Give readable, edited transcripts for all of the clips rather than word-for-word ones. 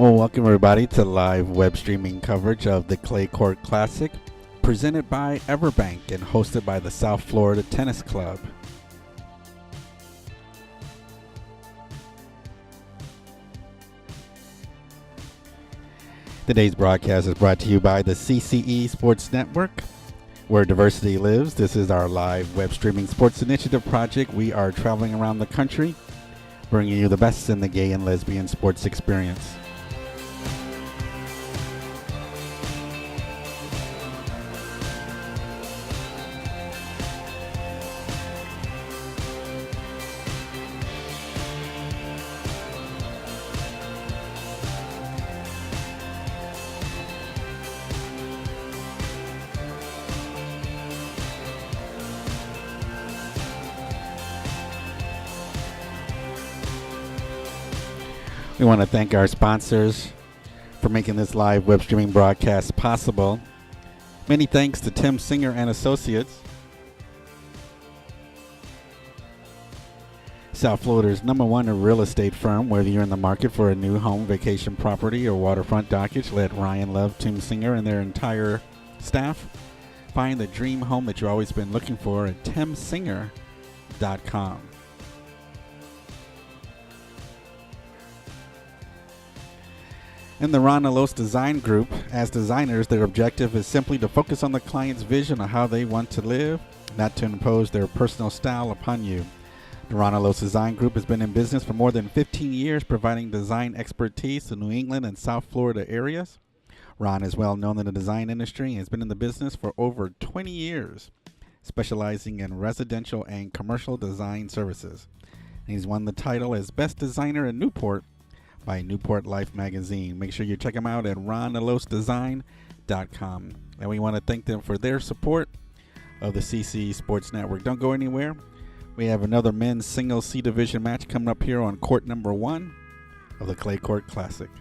Well, welcome everybody to live web streaming coverage of the Clay Court Classic, presented by Everbank and hosted by the South Florida Tennis Club. Today's broadcast is brought to you by the CCE Sports Network, where diversity lives. This is our live web streaming sports initiative project. We are traveling around the country, bringing you the best in the gay and lesbian sports experience. We want to thank our sponsors for making this live web streaming broadcast possible. Many thanks to Tim Singer and Associates, South Florida's #1 real estate firm. Whether you're in the market for a new home, vacation property, or waterfront dockage, let Ryan Love, Tim Singer, and their entire staff find the dream home that you've always been looking for at timsinger.com. In the Ron Alos Design Group, as designers, their objective is simply to focus on the client's vision of how they want to live, not to impose their personal style upon you. The Ron Alos Design Group has been in business for more than 15 years, providing design expertise to New England and South Florida areas. Ron is well known in the design industry and has been in the business for over 20 years, specializing in residential and commercial design services. And he's won the title as Best Designer in Newport by Newport Life magazine. Make sure you check them out at ronalosdesign.com. And we want to thank them for their support of the CCE Sports Network. Don't go anywhere. We have another men's single C division match coming up here on court number 1 of the Clay Court Classic.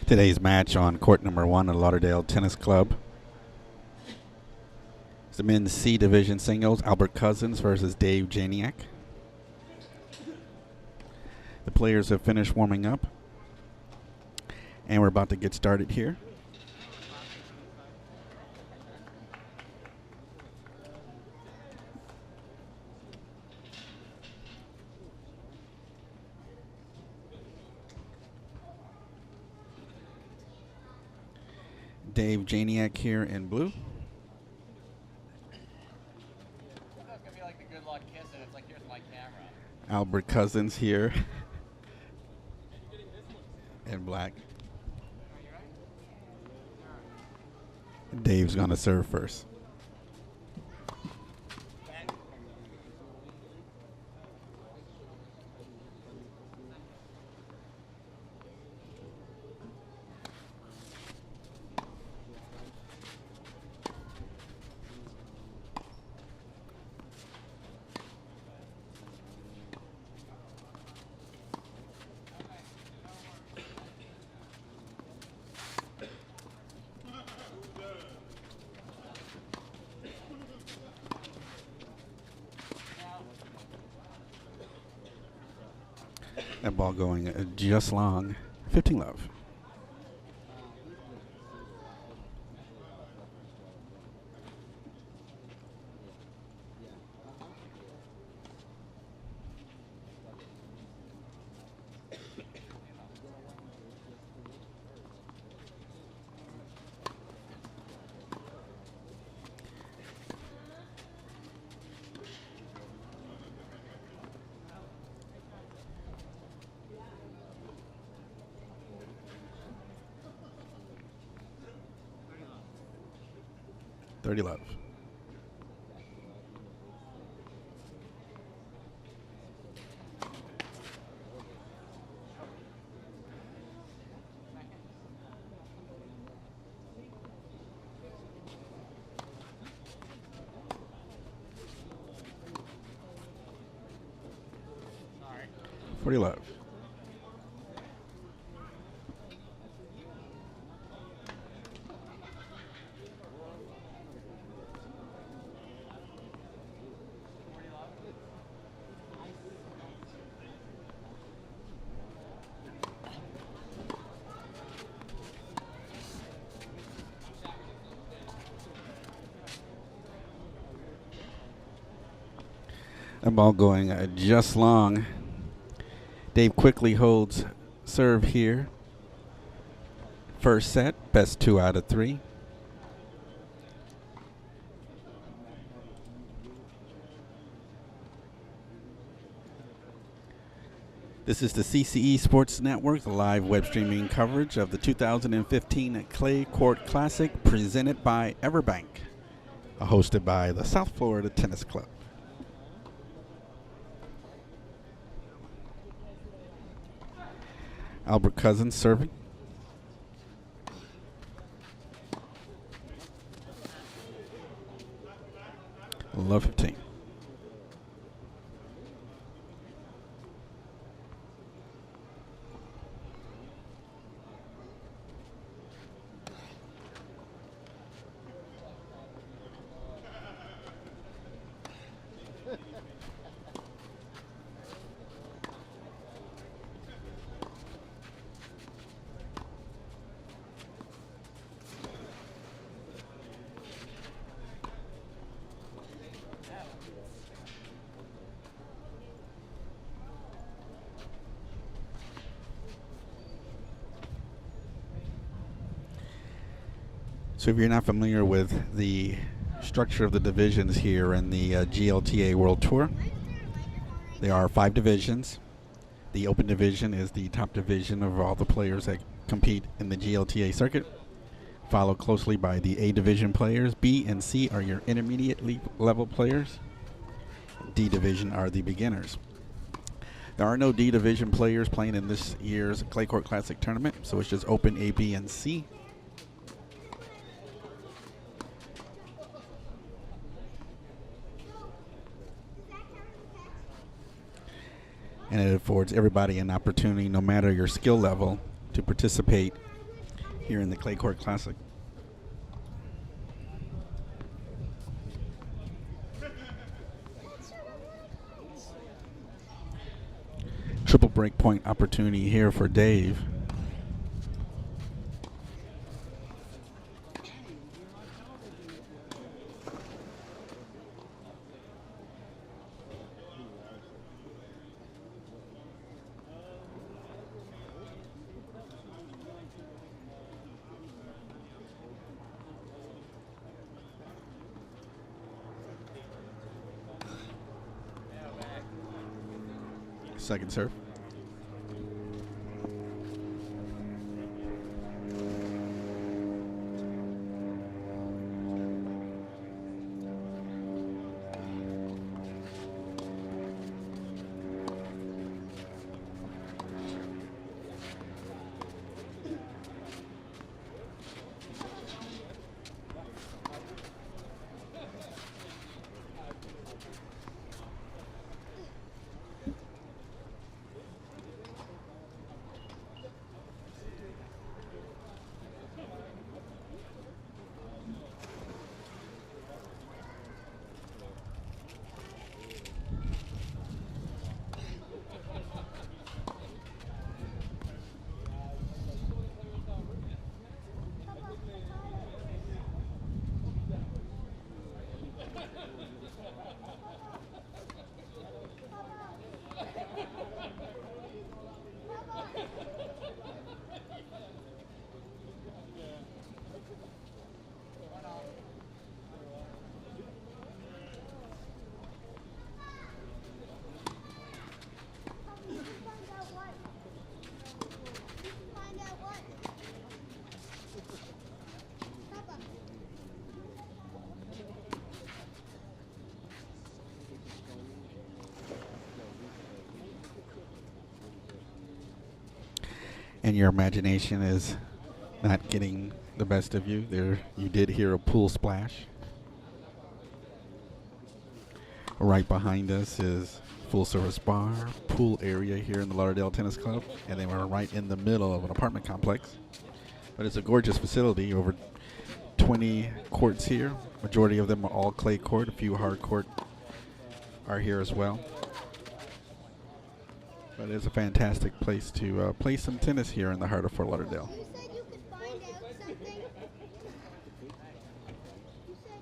Today's match on court number 1 at Lauderdale Tennis Club. It's the men's C division singles, Albert Cousins versus Dave Janiec. The players have finished warming up, and we're about to get started here. Dave Janiec here in blue. It's gonna be like the good luck kiss, and it's like, here's my camera. Albert Cousins here in black. Dave's gonna serve first. That ball going just long. 15 love. $30 love. $40 love. That ball going just long. Dave quickly holds serve here. First set, best 2 out of 3. This is the CCE Sports Network, the live web streaming coverage of the 2015 Clay Court Classic presented by Everbank, hosted by the South Florida Tennis Club. Albert Cousins serving. Love 15. So if you're not familiar with the structure of the divisions here in the GLTA World Tour, there are 5 divisions. The Open Division is the top division of all the players that compete in the GLTA circuit, followed closely by the A Division players. B and C are your intermediate level players. D Division are the beginners. There are no D Division players playing in this year's Clay Court Classic tournament, so it's just Open A, B, and C. And it affords everybody an opportunity, no matter your skill level, to participate here in the Clay Court Classic. Triple break point opportunity here for Dave. Second serve. And your imagination is not getting the best of you. There, you did hear a pool splash. Right behind us is full service bar, pool area here in the Lauderdale Tennis Club, and then we're right in the middle of an apartment complex. But it's a gorgeous facility, over 20 courts here. Majority of them are all clay court. A few hard court are here as well. But it's a fantastic place to play some tennis here in the heart of Fort Lauderdale. You said you could find out something. You said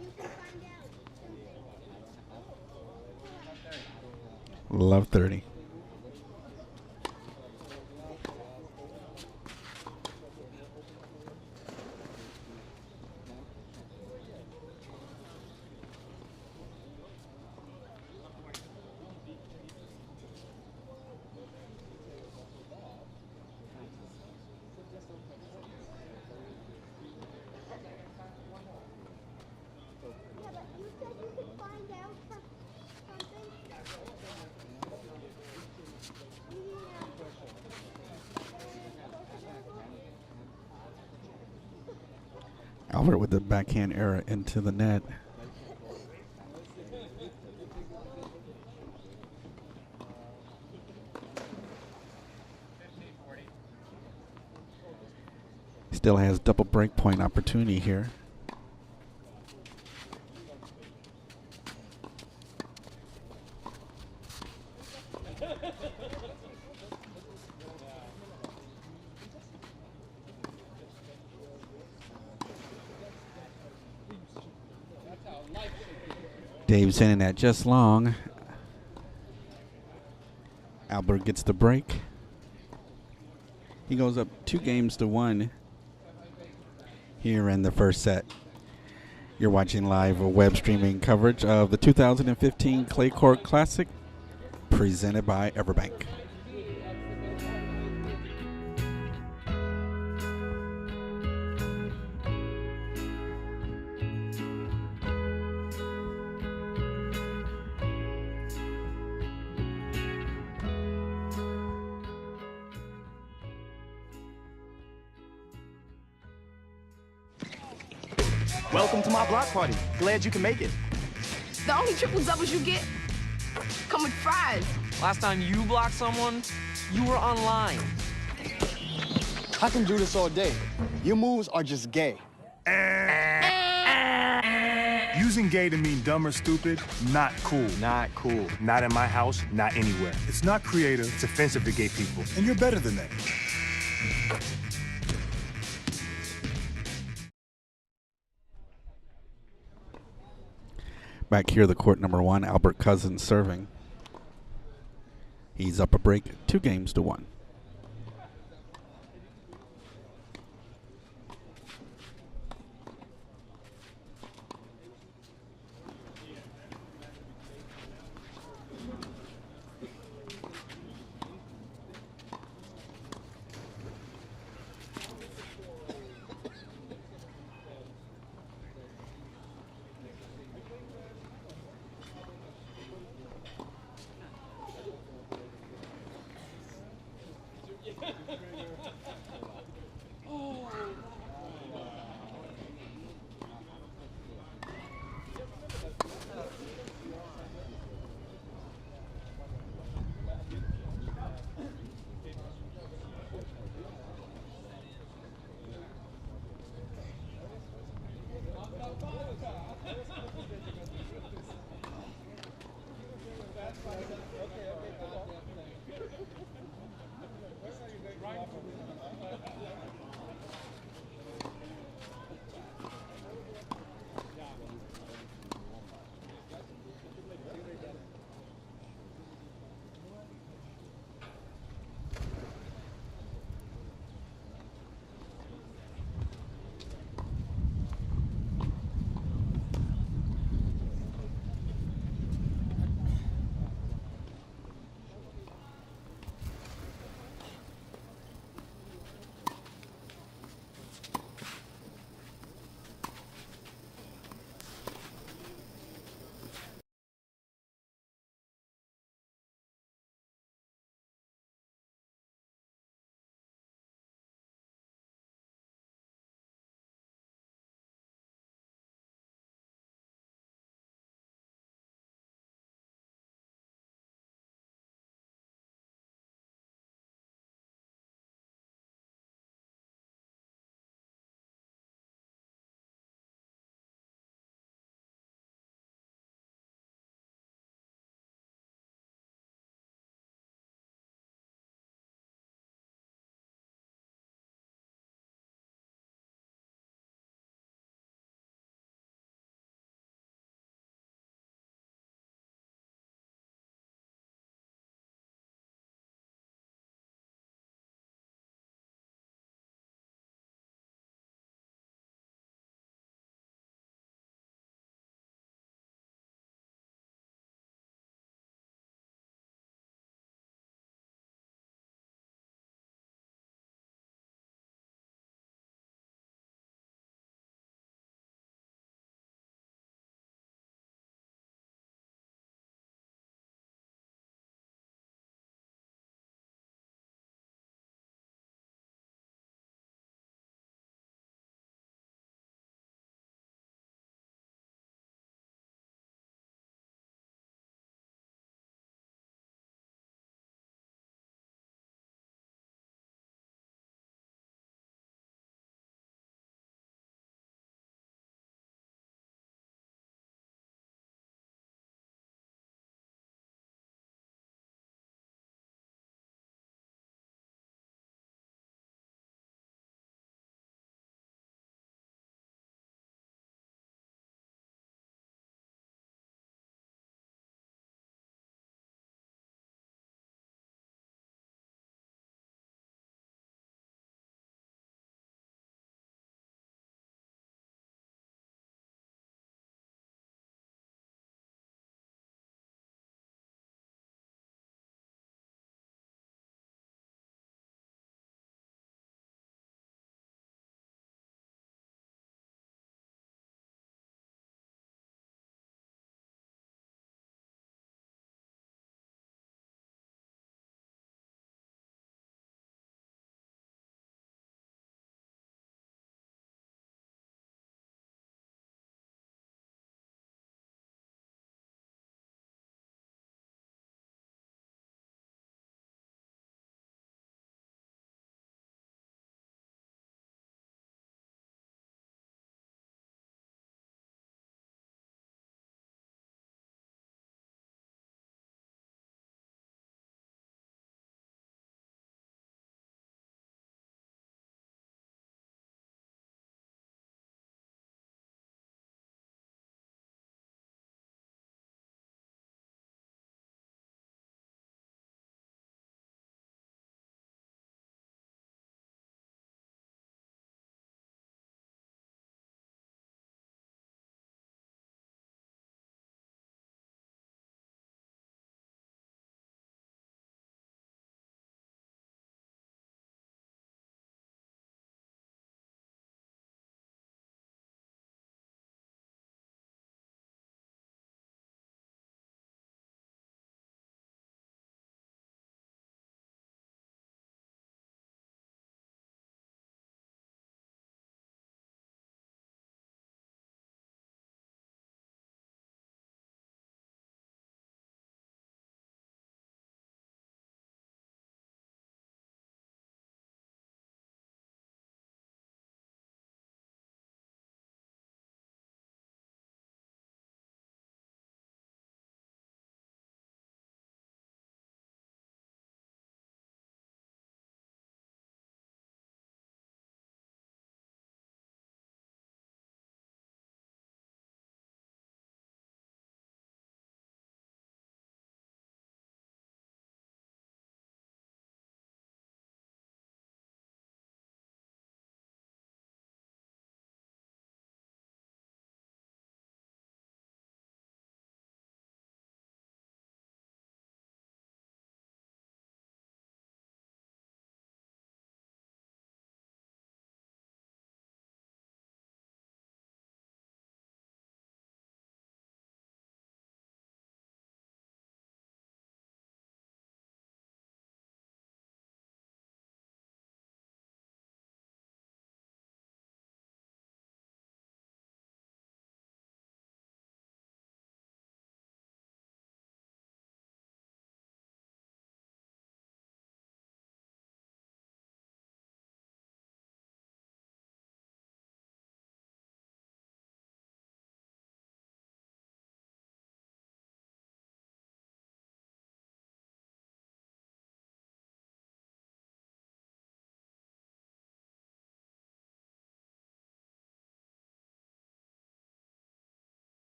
you could find out something. Love 30. Yeah, but you said you could find out something. Albert with the backhand error into the net. Still has double break point opportunity here. Dave sending that just long. Albert gets the break. He goes up 2-1 here in the first set. You're watching live web streaming coverage of the 2015 Clay Court Classic presented by Everbank. Welcome to my block party. Glad you can make it. The only triple doubles you get come with fries. Last time you blocked someone, you were online. I can do this all day. Your moves are just gay. Using gay to mean dumb or stupid, not cool. Not cool. Not in my house, not anywhere. It's not creative, it's offensive to gay people. And you're better than that. Back here, the court number 1, Albert Cousins serving. He's up a break, 2-1.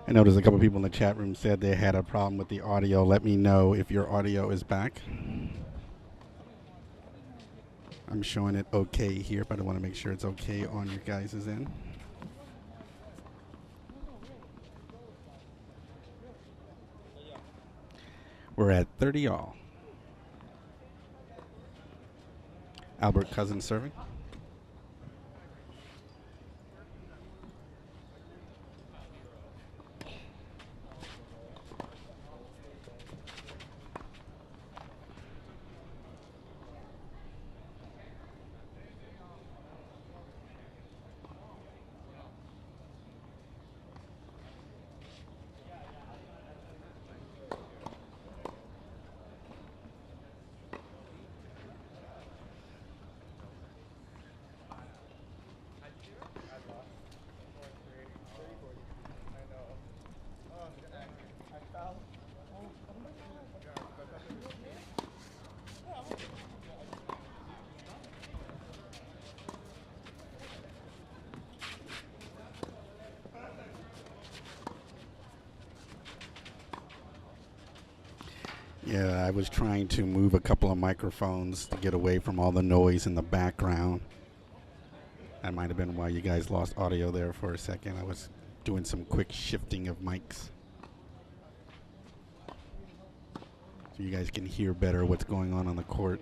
I noticed a couple people in the chat room said they had a problem with the audio. Let me know if your audio is back. I'm showing it okay here, but I want to make sure it's okay on your guys' end. We're at 30 all. Albert Cousins serving. Yeah, I was trying to move a couple of microphones to get away from all the noise in the background. That might have been why you guys lost audio there for a second. I was doing some quick shifting of mics, so you guys can hear better what's going on the court.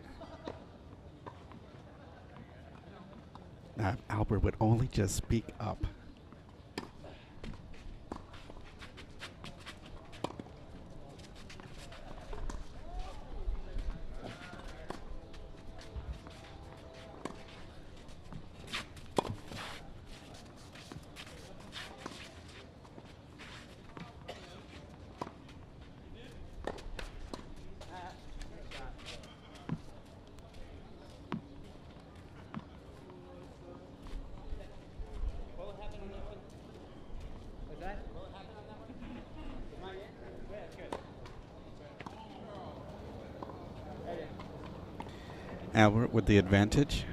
Now, if Albert would only just speak up. Albert with the advantage.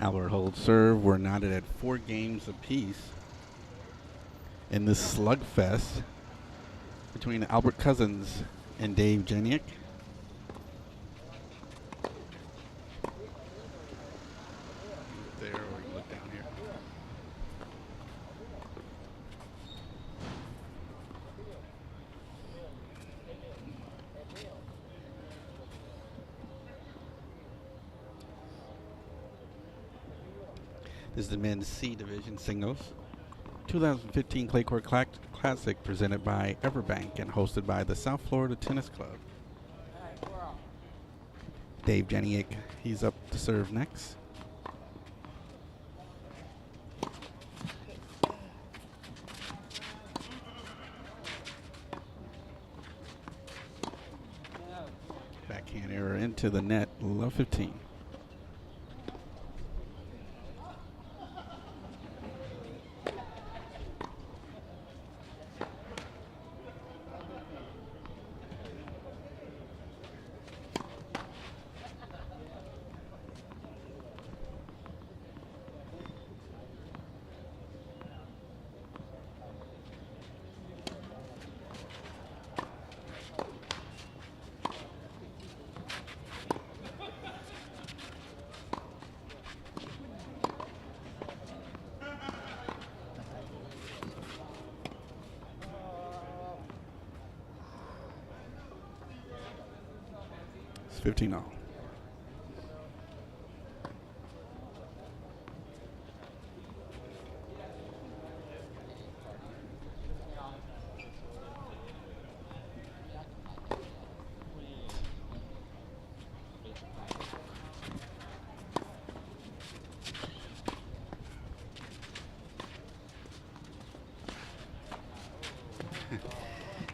Albert holds serve. We're knotted at 4 games apiece in this slugfest between Albert Cousins and Dave Janiec. There, or you can look down here. This is the men's C division singles 2015 Clay Court Classic presented by Everbank and hosted by the South Florida Tennis Club. Dave Janiec, he's up to serve next. Backhand error into the net, love 15. It's 15 all.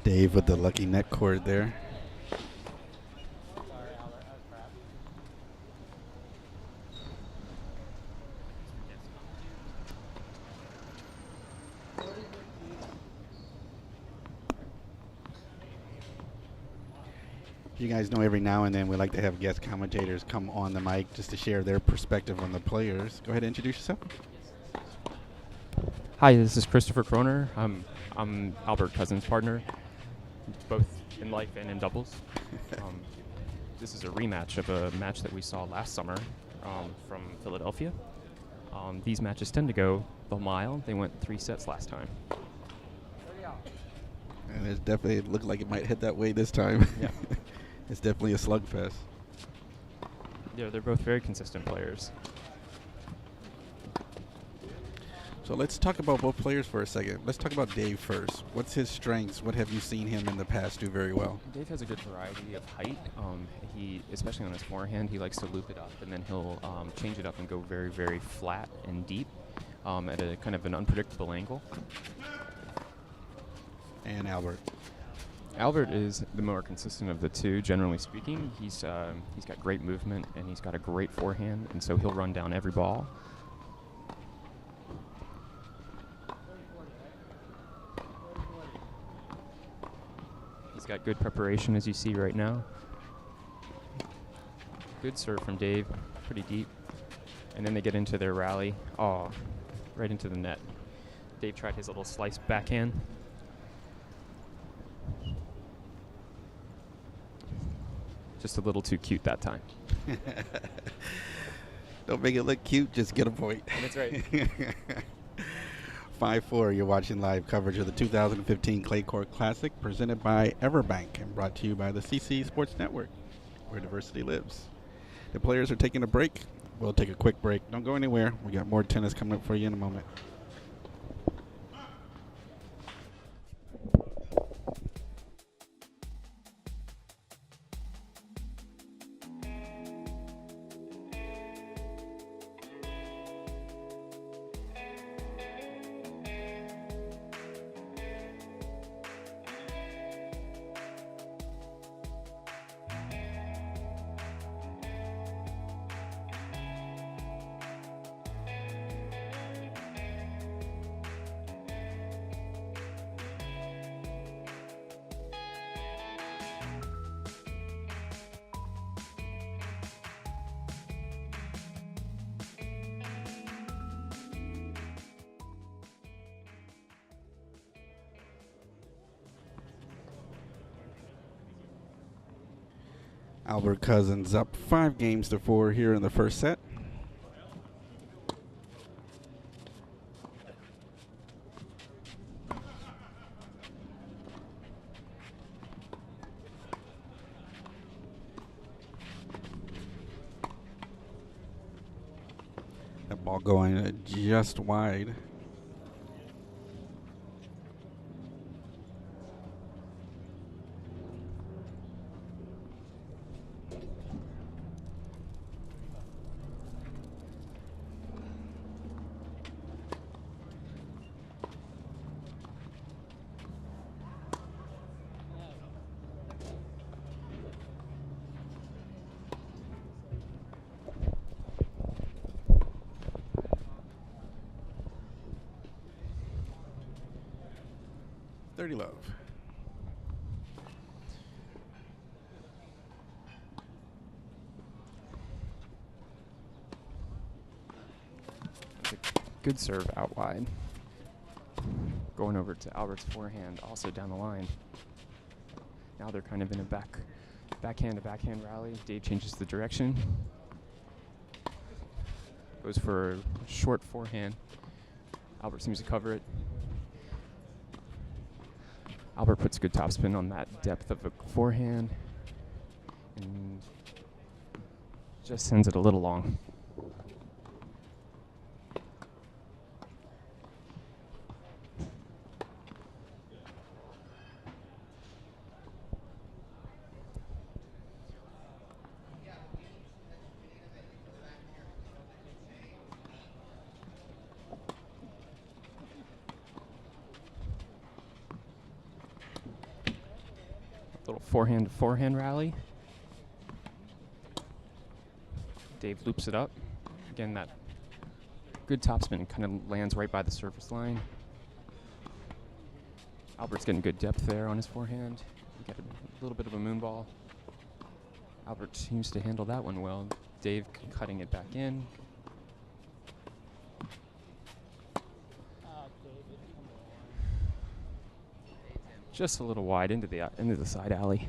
Dave with the lucky net cord there. You guys know every now and then we like to have guest commentators come on the mic just to share their perspective on the players. Go ahead and introduce yourself. Hi, this is Christopher Kroner. I'm Albert Cousins' partner, both in life and in doubles. This is a rematch of a match that we saw last summer from Philadelphia. These matches tend to go the mile. They went 3 sets last time. And it definitely looked like it might hit that way this time. Yeah. It's definitely a slugfest. Yeah, they're both very consistent players. So let's talk about both players for a second. Let's talk about Dave first. What's his strengths? What have you seen him in the past do very well? Dave has a good variety of height. He, especially on his forehand, he likes to loop it up, and then he'll change it up and go very, very flat and deep at a kind of an unpredictable angle. And Albert. Albert is the more consistent of the two, generally speaking. He's got great movement, and he's got a great forehand, and so he'll run down every ball. He's got good preparation, as you see right now. Good serve from Dave, pretty deep. And then they get into their rally. Oh, right into the net. Dave tried his little slice backhand. Just a little too cute that time. Don't make it look cute, just get a point. That's right. 5-4, you're watching live coverage of the 2015 Clay Court Classic presented by Everbank and brought to you by the CCE Sports Network, where diversity lives. The players are taking a break. We'll take a quick break. Don't go anywhere. We got more tennis coming up for you in a moment. Albert Cousins up 5-4 here in the first set. That ball going just wide. Love. Good serve out wide. Going over to Albert's forehand, also down the line. Now they're kind of in a backhand to backhand rally. Dave changes the direction. Goes for a short forehand. Albert seems to cover it. Albert puts good topspin on that depth of a forehand and just sends it a little long. little forehand rally. Dave loops it up. Again, that good topspin kind of lands right by the surface line. Albert's getting good depth there on his forehand. We got a little bit of a moon ball. Albert seems to handle that one well. Dave cutting it back in. Just a little wide into the side alley.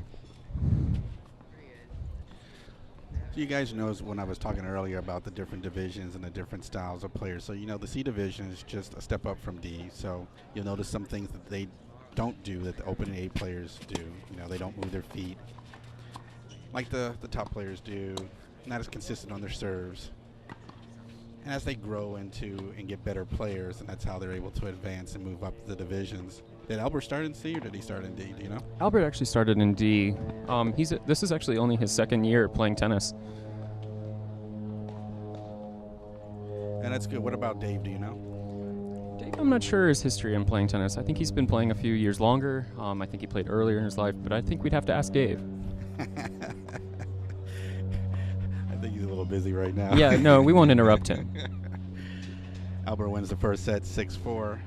So you guys know when I was talking earlier about the different divisions and the different styles of players. So the C division is just a step up from D. So you'll notice some things that they don't do that the open A players do. They don't move their feet like the top players do. Not as consistent on their serves. And as they grow into and get better players, and that's how they're able to advance and move up the divisions. Did Albert start in C or did he start in D? Do you know? Albert actually started in D. This is actually only his second year playing tennis. And that's good. What about Dave? Do you know? Dave, I'm not sure his history in playing tennis. I think he's been playing a few years longer. I think he played earlier in his life, but I think we'd have to ask Dave. I think he's a little busy right now. Yeah, no, we won't interrupt him. Albert wins the first set, 6-4.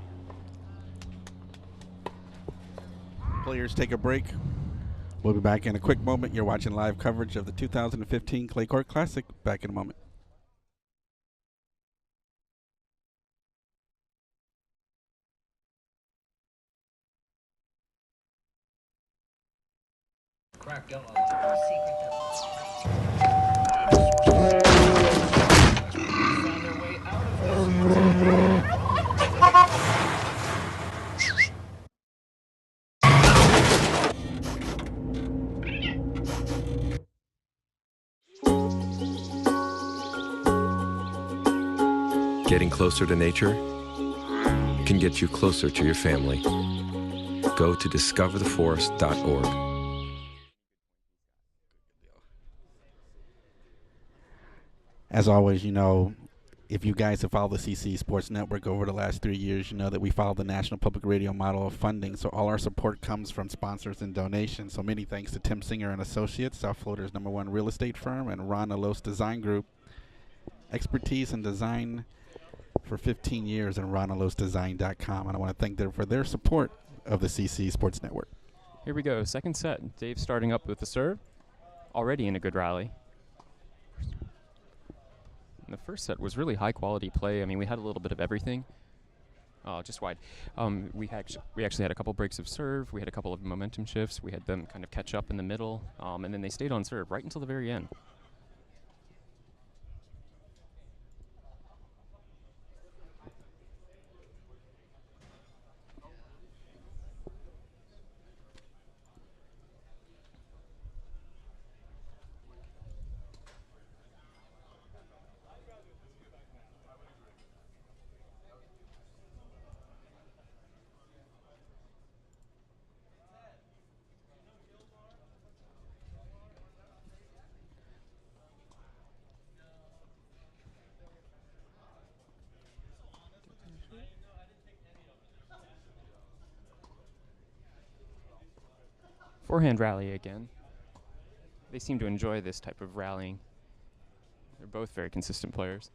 Players take a break. We'll be back in a quick moment. You're watching live coverage of the 2015 Clay Court Classic. Back in a moment. Cracked up. Found their way out of this. Getting closer to nature can get you closer to your family. Go to discovertheforest.org. As always, if you guys have followed the CCE Sports Network over the last 3 years, you know that we follow the National Public Radio model of funding. So all our support comes from sponsors and donations. So many thanks to Tim Singer and Associates, South Florida's #1 real estate firm, and Ron Alos Design Group. Expertise in design for 15 years on ronalosdesign.com. And I want to thank them for their support of the CCE Sports Network. Here we go, second set. Dave starting up with the serve. Already in a good rally. The first set was really high quality play. I mean, we had a little bit of everything. Just wide. We actually had a couple breaks of serve. We had a couple of momentum shifts. We had them kind of catch up in the middle, and then they stayed on serve right until the very end. Forehand rally again. They seem to enjoy this type of rallying. They're both very consistent players.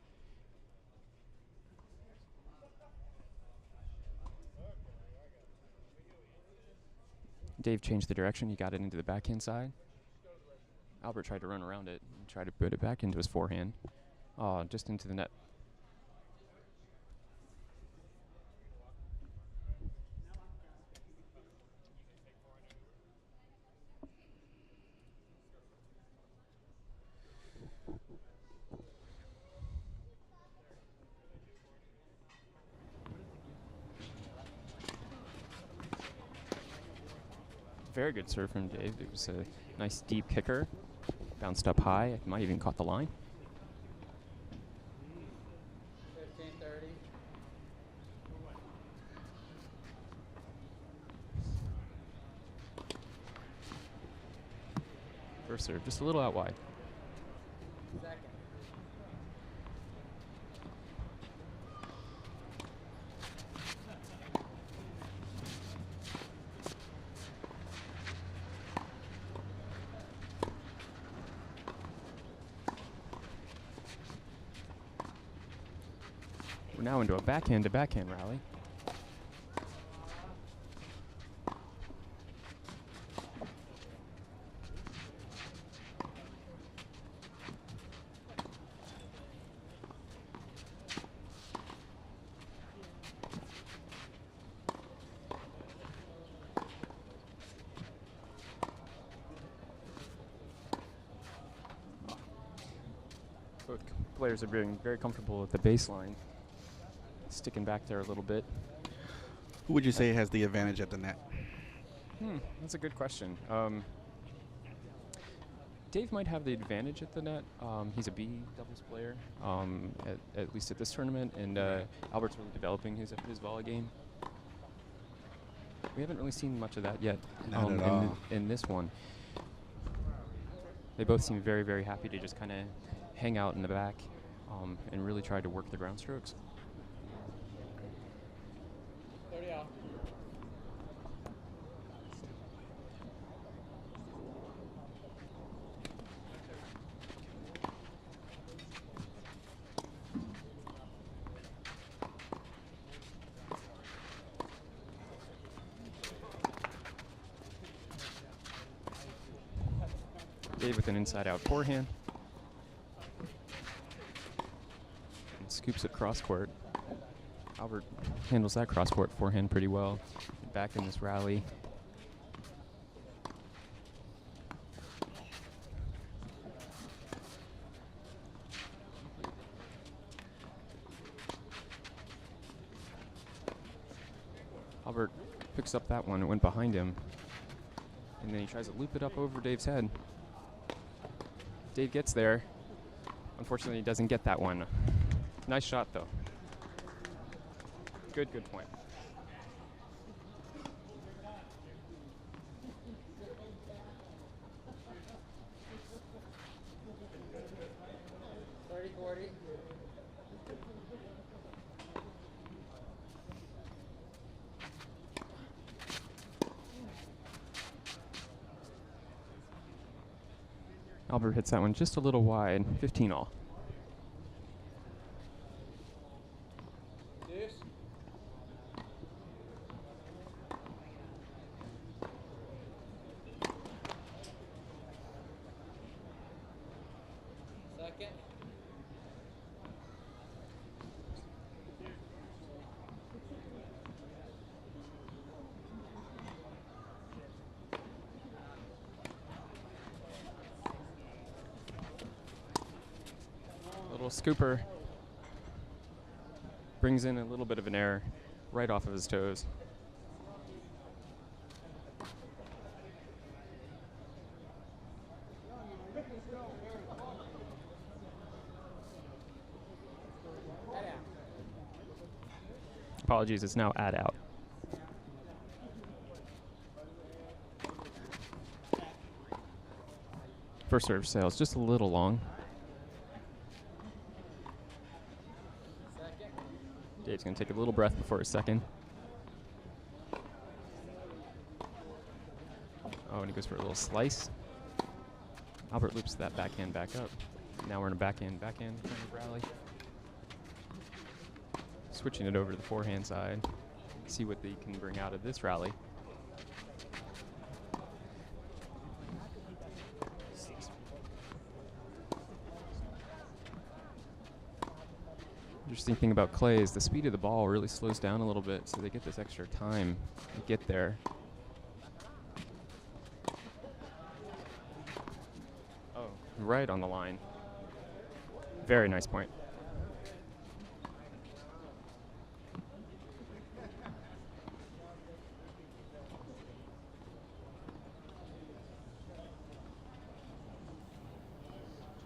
Dave changed the direction. He got it into the backhand side. Albert tried to run around it and try to put it back into his forehand. Just into the net. Very good serve from Dave. It was a nice deep kicker. Bounced up high. It might even caught the line. 15-30. First serve, just a little out wide. Second. We're now into a backhand-to-backhand rally. Both players are being very comfortable at the baseline, sticking back there a little bit. Who would you say has the advantage at the net? That's a good question. Dave might have the advantage at the net. He's a B doubles player, at least at this tournament, and Albert's really developing his volley game. We haven't really seen much of that yet in this one. They both seem very, very happy to just kind of hang out in the back and really try to work the ground strokes. 30 out. Dave with an inside-out forehand. And scoops it cross-court. Albert handles that cross-court forehand pretty well. Back in this rally. Albert picks up that one. It went behind him. And then he tries to loop it up over Dave's head. Dave gets there. Unfortunately, he doesn't get that one. Nice shot, though. Good point. Albert hits that one just a little wide, 15 all. Deuce. Second. Little scooper brings in a little bit of an error right off of his toes. Apologies, it's now ad out. First serve sails just a little long. Dave's going to take a little breath before his second. Oh, and he goes for a little slice. Albert loops that backhand back up. Now we're in a backhand kind of rally. Switching it over to the forehand side. See what they can bring out of this rally. Interesting thing about clay is the speed of the ball really slows down a little bit, so they get this extra time to get there. Oh, right on the line. Very nice point.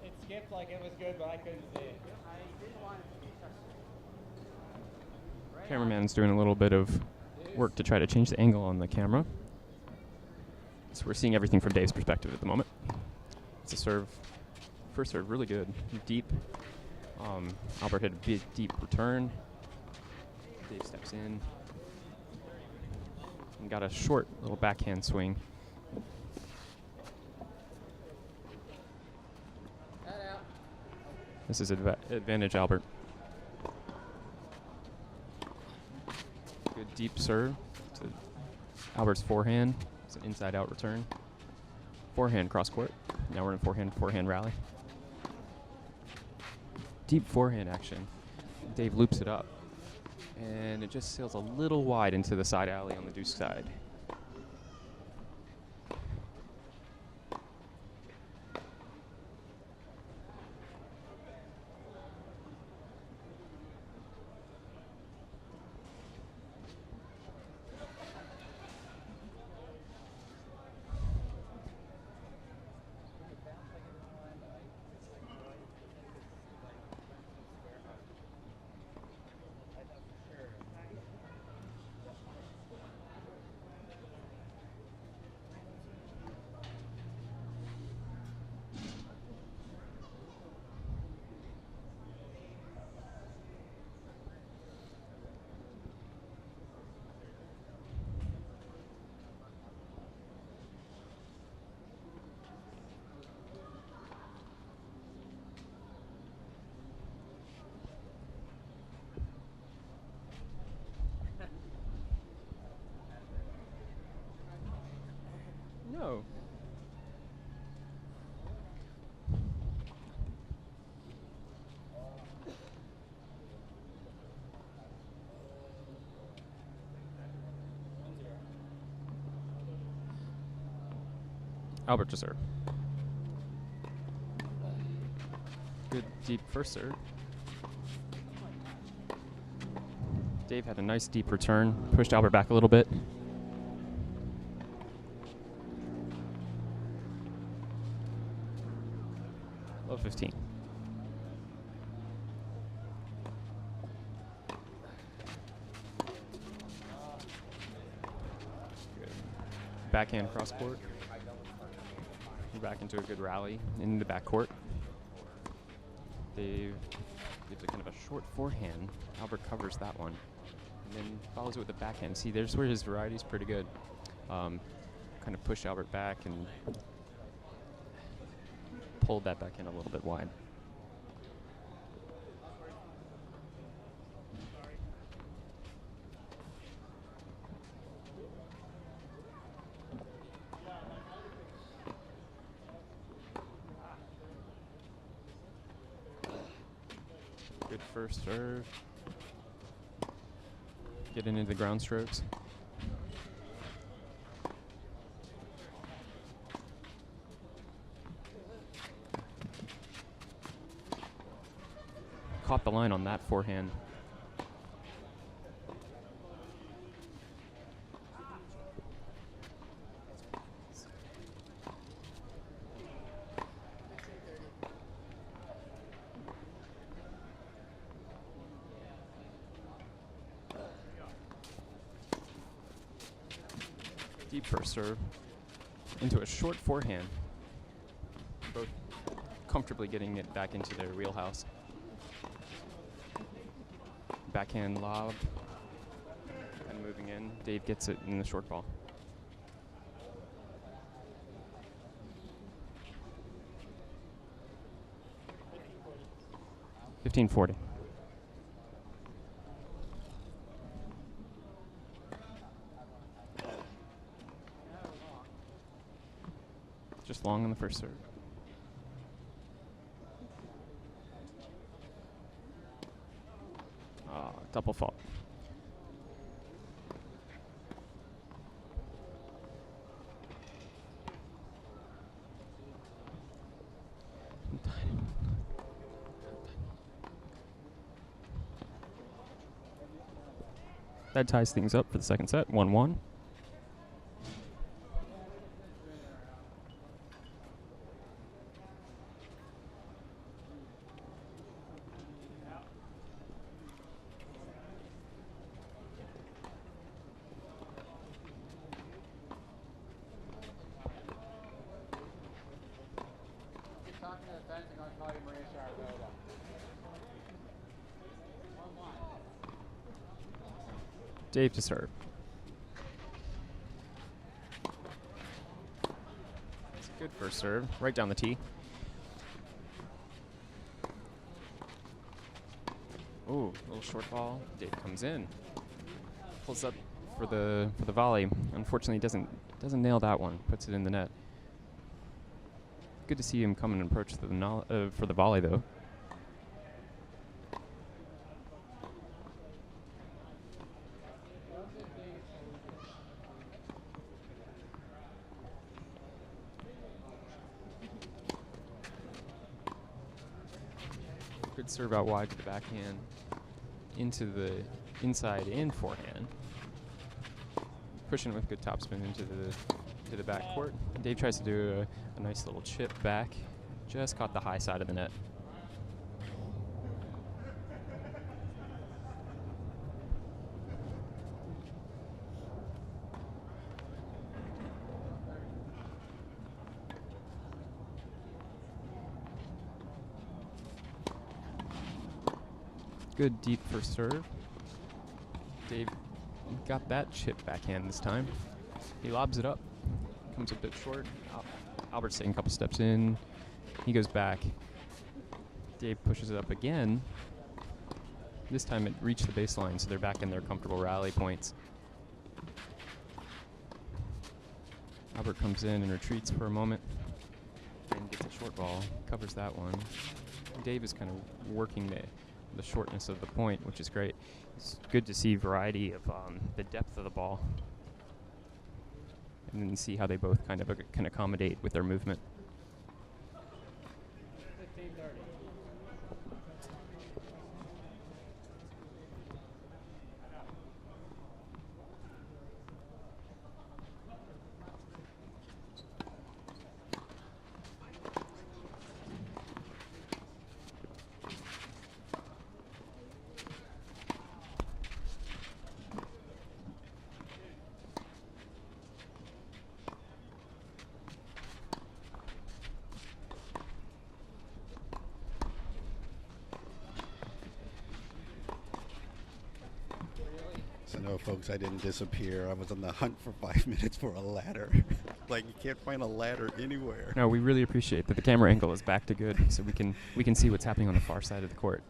It skipped like it was good, but I couldn't see it. Cameraman's doing a little bit of work to try to change the angle on the camera. So we're seeing everything from Dave's perspective at the moment. It's a serve. First serve, really good. Deep. Albert hit a big, deep return. Dave steps in. And got a short little backhand swing. This is advantage Albert. deep serve to Albert's forehand. It's an inside-out return. Forehand cross court. Now we're in forehand rally. Deep forehand action. Dave loops it up. And it just sails a little wide into the side alley on the deuce side. No. Albert to serve. Good deep first serve. Dave had a nice deep return, pushed Albert back a little bit. Low 15. Good. Backhand cross court. Back into a good rally in the backcourt. Dave gives a kind of a short forehand. Albert covers that one. And then follows it with a backhand. See, there's where his variety is pretty good. Kind of pushed Albert back and pulled that backhand a little bit wide. Good first serve. Getting into the ground strokes. Caught the line on that forehand. Deep first serve into a short forehand. Both comfortably getting it back into their wheelhouse. Backhand lob and moving in. Dave gets it in the short ball. $15.40. Just long on the first serve. Double fault. That ties things up for the second set, 1-1. Dave to serve. It's a good first serve, right down the tee. Ooh, little short ball. Dave comes in. Pulls up for the volley. Unfortunately, doesn't nail that one. Puts it in the net. Good to see him come and approach for the volley though. Good serve out wide to the backhand, into the inside in forehand. Pushing with good topspin into the backcourt. Dave tries to do a nice little chip back. Just caught the high side of the net. Good deep first serve. Dave got that chip backhand this time. He lobs it up. Comes a bit short. Albert's taking a couple steps in. He goes back. Dave pushes it up again. This time it reached the baseline, so they're back in their comfortable rally points. Albert comes in and retreats for a moment and gets a short ball. Covers that one. Dave is kind of working the shortness of the point, which is great. It's good to see variety of the depth of the ball, and then see how they both kind of can accommodate with their movement. So no, folks, I didn't disappear. I was on the hunt for 5 minutes for a ladder. Like, you can't find a ladder anywhere. No, we really appreciate that the camera angle is back to good, so we can see what's happening on the far side of the court.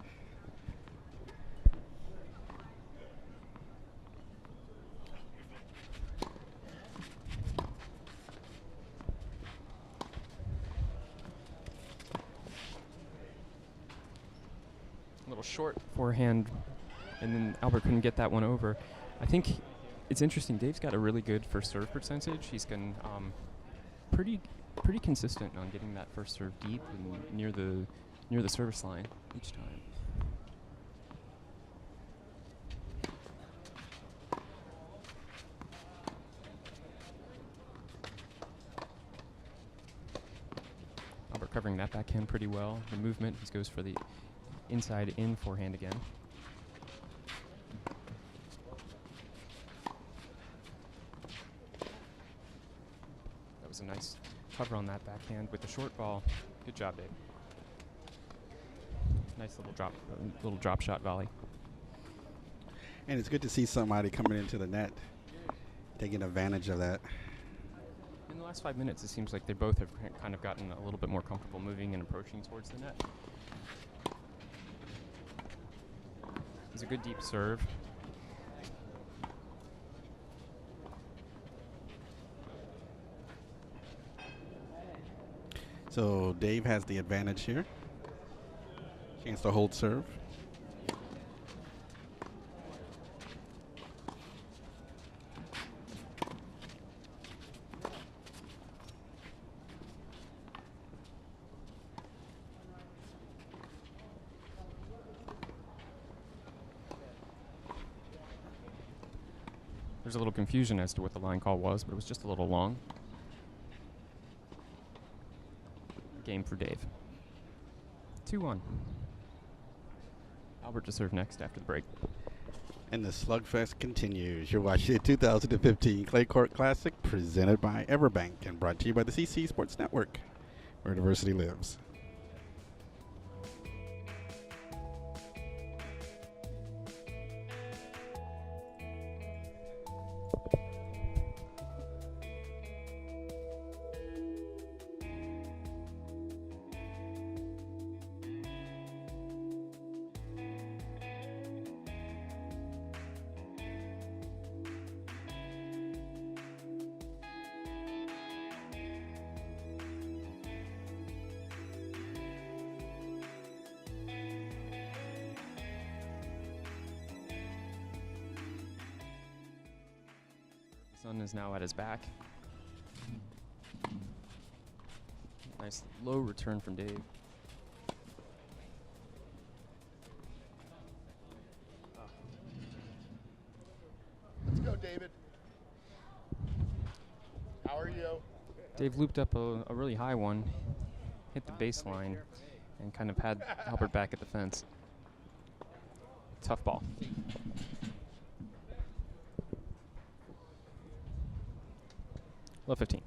A little short forehand, and then Albert couldn't get that one over. I think it's interesting. Dave's got a really good first serve percentage. He's been pretty consistent on getting that first serve deep and near the service line each time. Albert covering that backhand pretty well. The movement, he goes for the inside in forehand again. That was a nice cover on that backhand with the short ball. Good job, Dave. Nice little drop shot volley. And it's good to see somebody coming into the net, taking advantage of that. In the last 5 minutes, it seems like they both have kind of gotten a little bit more comfortable moving and approaching towards the net. It's a good deep serve. So Dave has the advantage here. Chance to hold serve. There's a little confusion as to what the line call was, but it was just a little long. Game for Dave. 2-1. Albert to serve next after the break. And the slugfest continues. You're watching the 2015 Clay Court Classic presented by Everbank and brought to you by the CCE Sports Network, where diversity lives. Sun is now at his back. Nice low return from Dave. Let's go, David. How are you? Dave looped up a really high one, hit the baseline, and kind of had Albert back at the fence. Tough ball. Low 15.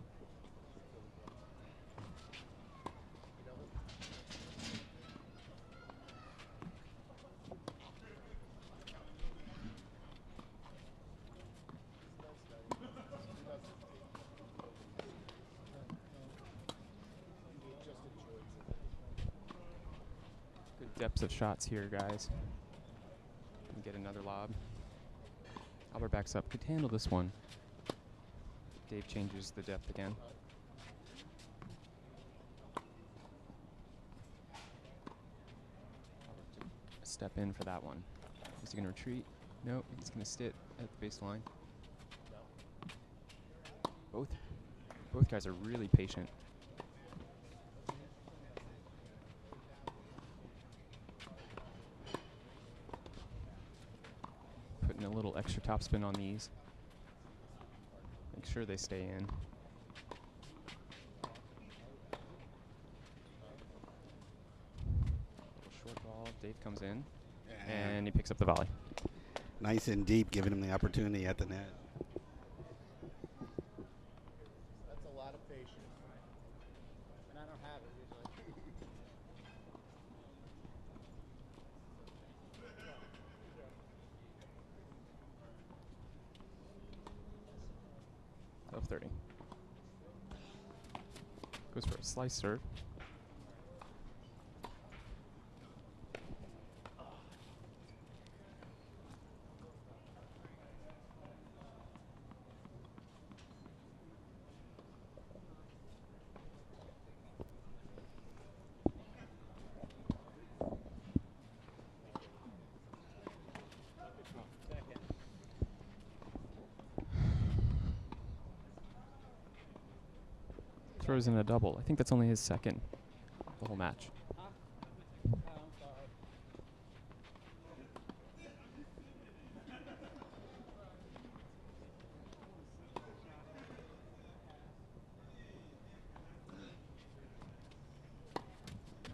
Good depths of shots here, guys. And get another lob. Albert backs up. Could handle this one. Dave changes the depth again. A step in for that one. Is he going to retreat? No, he's going to sit at the baseline. Both guys are really patient. Putting a little extra topspin on these. Make sure they stay in. Little short ball. Dave comes in, and he picks up the volley. Nice and deep, giving him the opportunity at the net. That's a lot of patience. And I don't have it usually. Of 30. Goes for a slice serve. Throws in a double. I think that's only his second the whole match.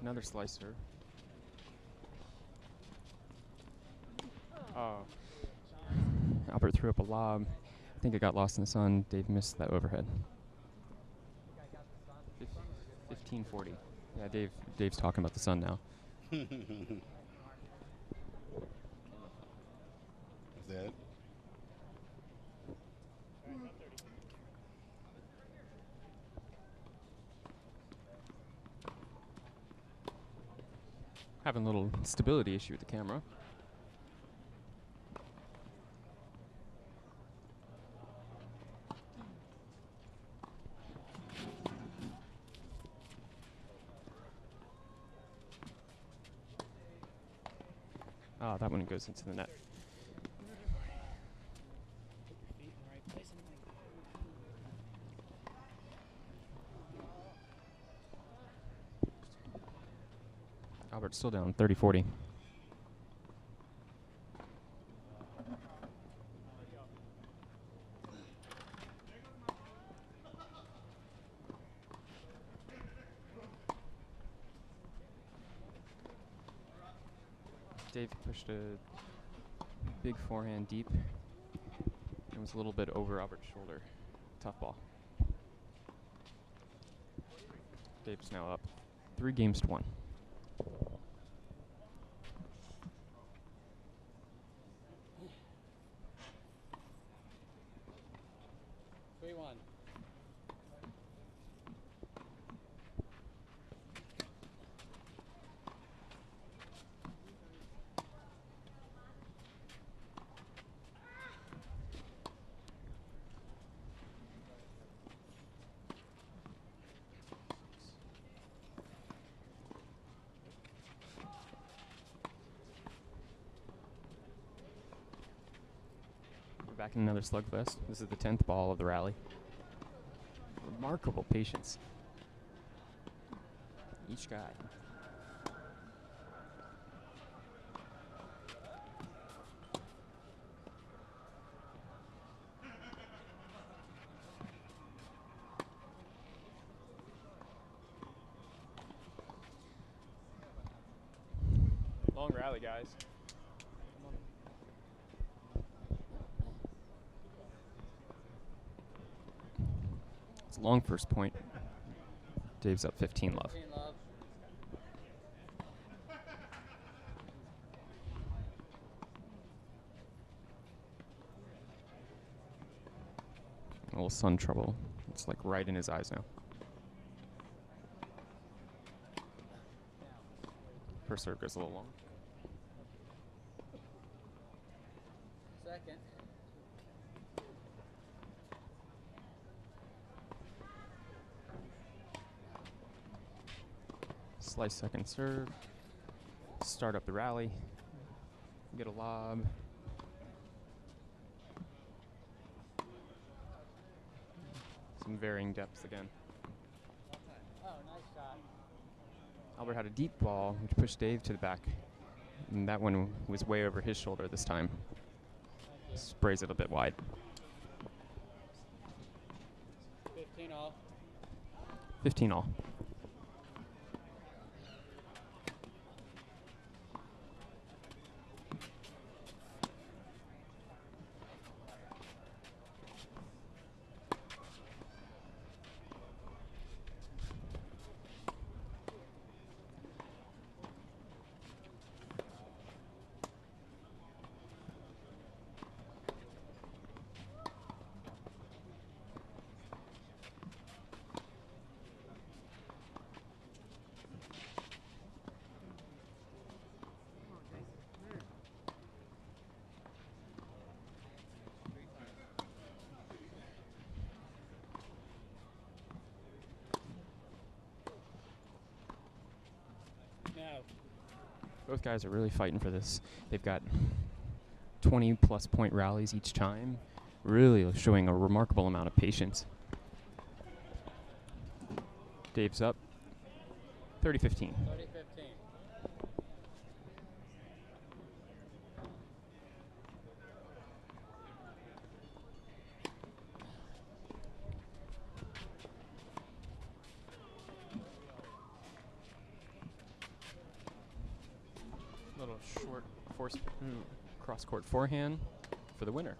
Another slicer. Oh. Albert threw up a lob. I think it got lost in the sun. Dave missed that overhead. 1540. Yeah, Dave's talking about the sun now. Is that? Having a little stability issue with the camera. Ah, that one goes into the net. Albert's still down 30-40. Dave pushed a big forehand deep. It was a little bit over Albert's shoulder. Tough ball. Dave's now up 3-1. back in another slugfest. This is the 10th ball of the rally. Remarkable patience. Each guy. Long rally, guys. It's a long first point. Dave's up 15 love. A little sun trouble. It's like right in his eyes now. First serve goes a little long. Second. Slice second serve. Start up the rally. Get a lob. Some varying depths again. Oh, nice shot. Albert had a deep ball, which pushed Dave to the back. And that one was way over his shoulder this time. Sprays it a bit wide. 15 all. 15 all. Now. Both guys are really fighting for this. They've got 20-plus point rallies each time, really showing a remarkable amount of patience. Dave's up 30-15. 30-15. Little short cross-court forehand for the winner.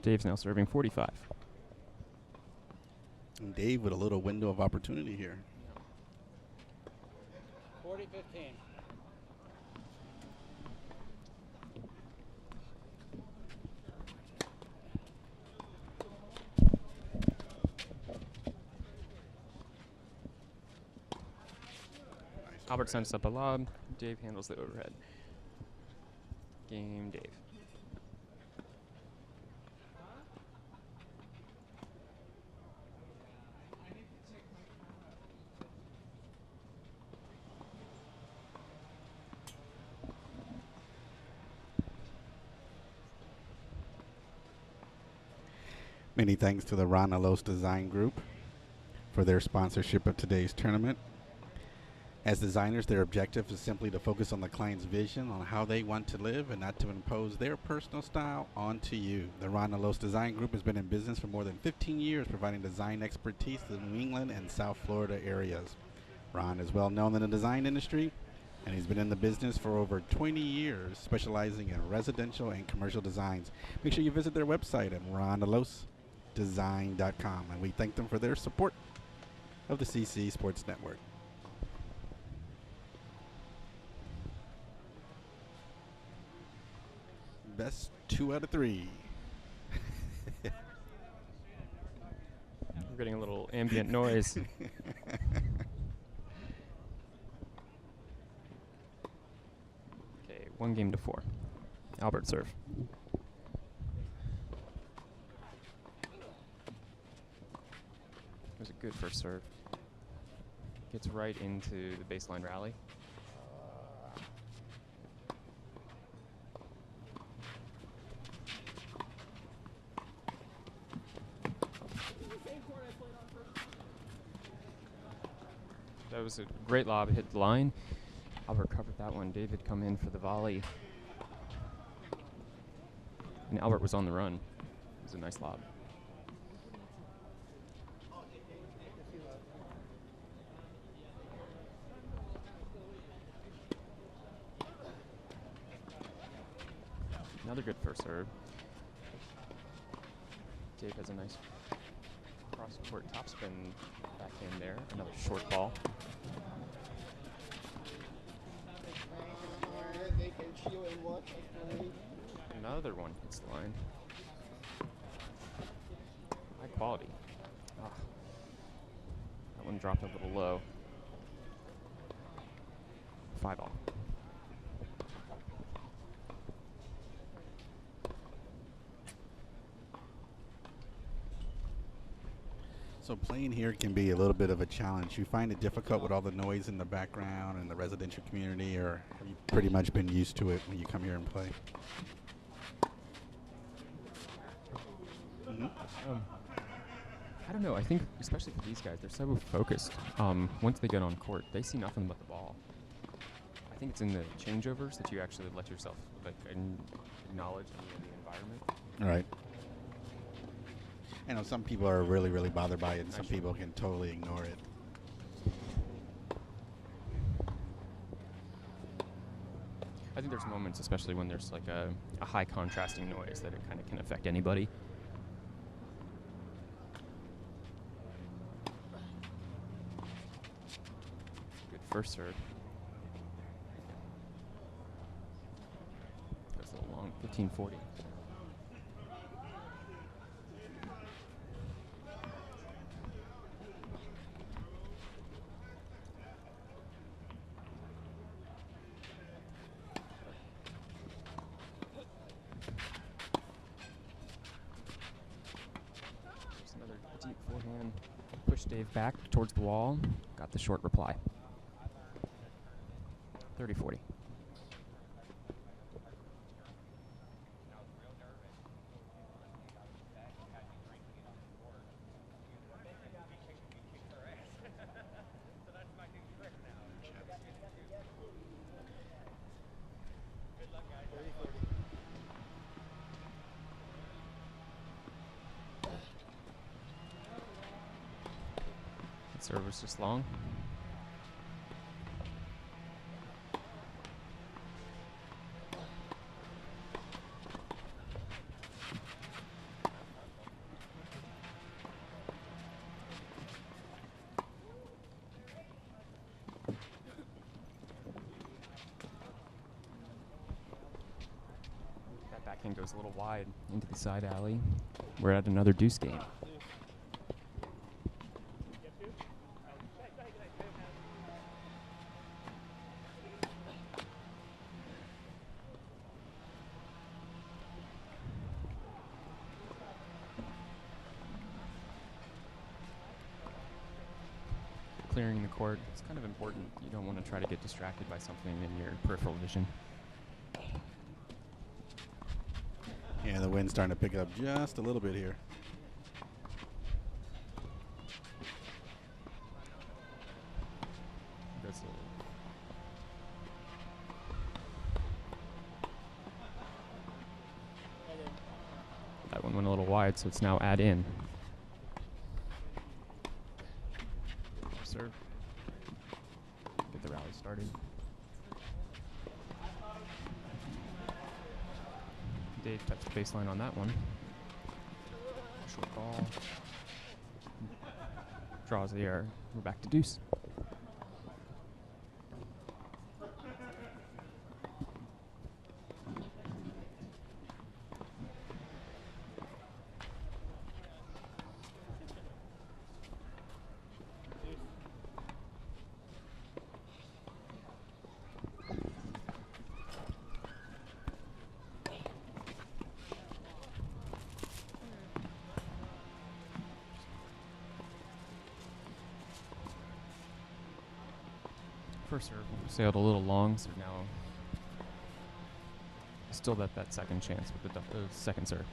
Dave's now serving 45. And Dave with a little window of opportunity here. 40-15. Albert sends up a lob. Dave handles the overhead. Game, Dave. Many thanks to the Ron Alos Design Group for their sponsorship of today's tournament. As designers, their objective is simply to focus on the client's vision on how they want to live and not to impose their personal style onto you. The Ron Alos Design Group has been in business for more than 15 years, providing design expertise to the New England and South Florida areas. Ron is well known in the design industry, and he's been in the business for over 20 years, specializing in residential and commercial designs. Make sure you visit their website at ronalosdesign.com, and we thank them for their support of the CCE Sports Network. Best 2 out of 3. We're getting a little ambient noise. Okay, 1-4. Albert serve. It was a good first serve. Gets right into the baseline rally. That was a great lob, hit the line. Albert covered that one. David come in for the volley. And Albert was on the run. It was a nice lob. Another good first serve. Dave has a nice cross-court topspin backhand there. Another short ball. Another one hits the line. High quality. Ah. That one dropped a little low. 5-all. So playing here can be a little bit of a challenge. You find it difficult with all the noise in the background and the residential community, or have you pretty much been used to it when you come here and play? I don't know. I think, especially for these guys, they're so focused. Once they get on court, they see nothing but the ball. I think it's in the changeovers that you actually let yourself acknowledge the environment. Right. I know some people are really, really bothered by it, and some people can totally ignore it. I think there's moments, especially when there's like a high contrasting noise, that it kind of can affect anybody. Good first serve. That's a little long, 15-40. Dave back towards the wall, got the short reply. 30-40. Serve was just long. That backhand goes a little wide into the side alley. We're at another deuce game. Clearing the court, it's kind of important. You don't want to try to get distracted by something in your peripheral vision. Yeah, the wind's starting to pick up just a little bit here. That's that one went a little wide, so it's now add in. Serve. Get the rally started. Dave touched the baseline on that one. Short ball. Draws the air. We're back to deuce. First serve sailed a little long, so now still that second chance with the second serve.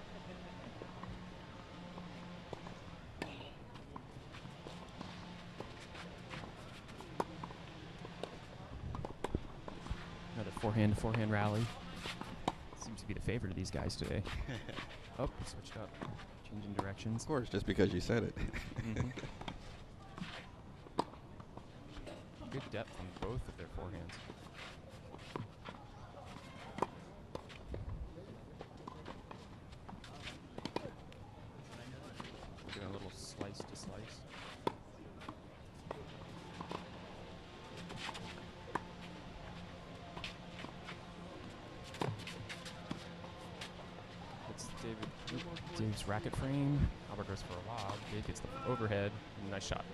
Another forehand rally. Seems to be the favorite of these guys today. Oh, switched up, changing directions. Of course, just because you said it. Mm-hmm. Good depth on both of their forehands. Doing a little slice to slice. It's Dave's racket frame. Albert goes for a lob. Dave gets the overhead. Nice shot.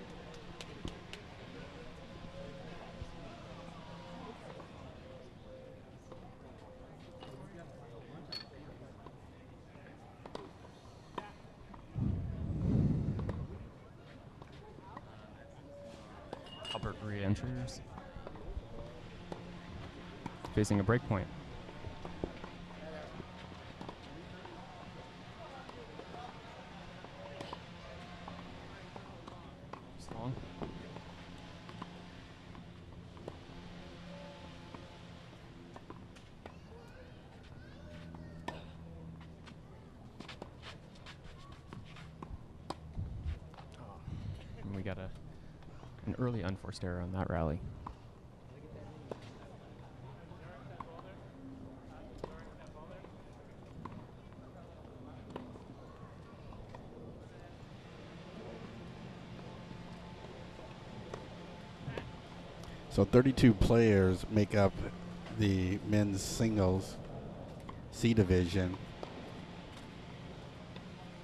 Albert re-enters. Facing a break point. Long. And we got an early unforced error on that rally. So 32 players make up the men's singles C division.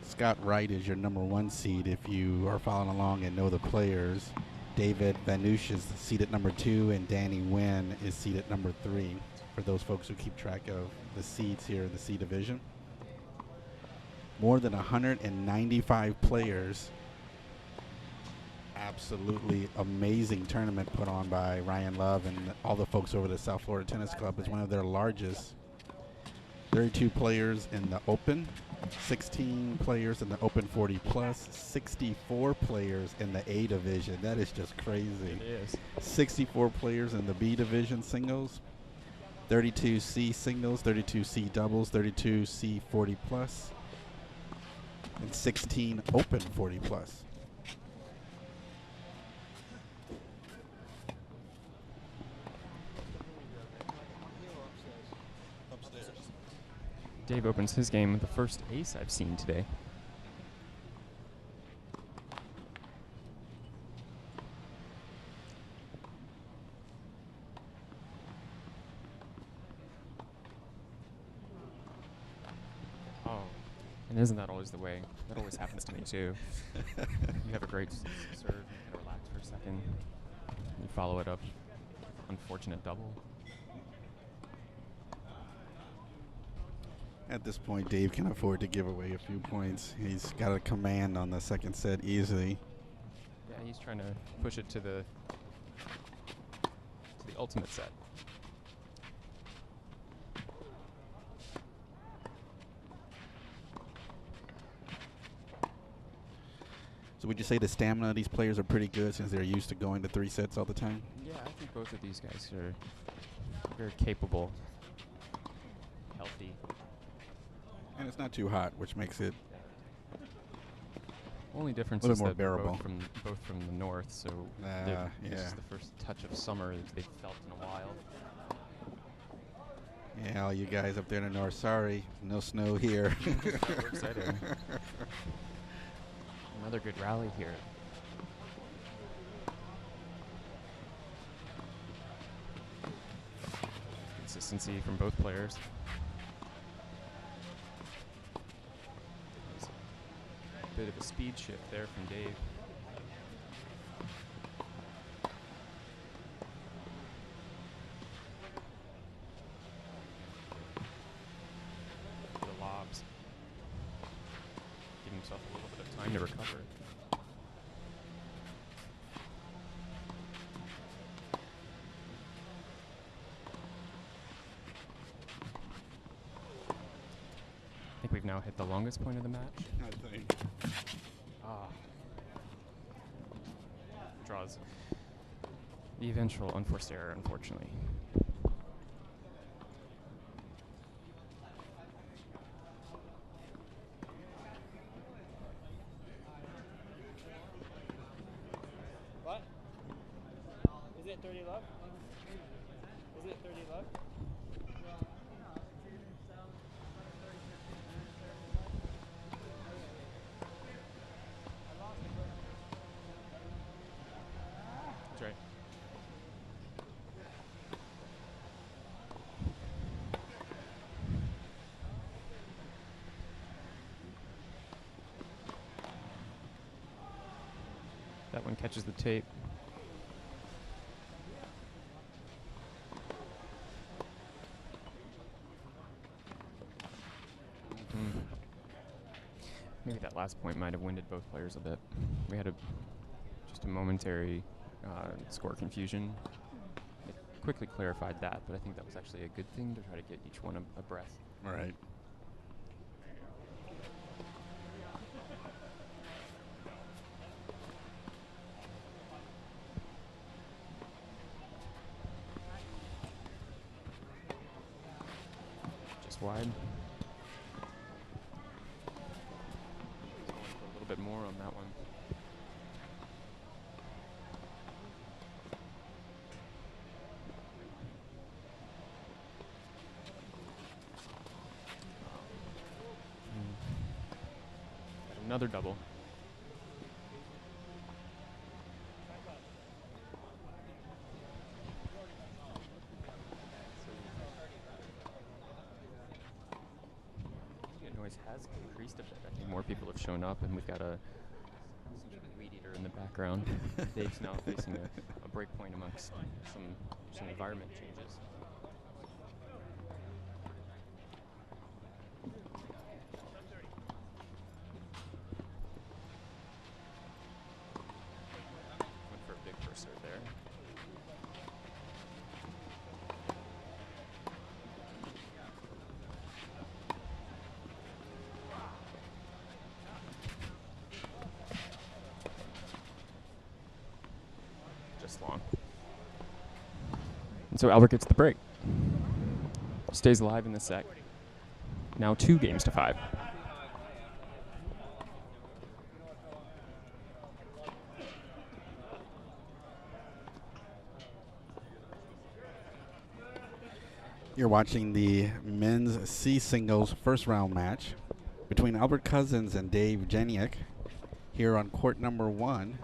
Scott Wright is your number 1 seed if you are following along and know the players. David Vanush is seated number 2, and Danny Nguyen is seated number 3, for those folks who keep track of the seeds here in the C division. More than 195 players. Absolutely amazing tournament put on by Ryan Love and all the folks over the South Florida Tennis Club. It's one of their largest. 32 players in the Open, 16 players in the Open 40 plus, 64 players in the A division. That is just crazy. It is. 64 players in the B division singles, 32 C singles, 32 C doubles, 32 C 40 plus, and 16 Open 40 plus. Dave opens his game with the first ace I've seen today. Oh, and isn't that always the way? That always happens to me too. You have a great serve, you can relax for a second, you follow it up, unfortunate double. At this point, Dave can afford to give away a few points. He's got a command on the second set easily. Yeah, he's trying to push it to the ultimate set. So would you say the stamina of these players are pretty good since they're used to going to 3 sets all the time? Yeah, I think both of these guys are very capable, healthy. And it's not too hot, which makes it only difference a little is more that they're bearable. both from the north, so this is the first touch of summer that they've felt in a while. Yeah, all you guys up there in the north, sorry, no snow here. We're excited. Another good rally here. Consistency from both players. Bit of a speed shift there from Dave. The lobs. Give himself a little bit of time to recover. now hit the longest point of the match. I think. Draws the eventual unforced error, unfortunately. What? Is it 30 love? Is it 30 love? That's right. That one catches the tape. Maybe that last point might have winded both players a bit. We had just a momentary score confusion. It quickly clarified that, but I think that was actually a good thing to try to get each one a breath. All right. Just wide. Going for a little bit more on that one. Another double. Noise has increased a bit. I think more people have shown up, and we've got a weed eater in the background. Dave's now facing a break point amongst some environment changes. Went for a big first serve there. Just long. And so Albert gets the break. Stays alive in the set. Now 2-5. You're watching the men's C singles first round match between Albert Cousins and Dave Janiec here on court number 1,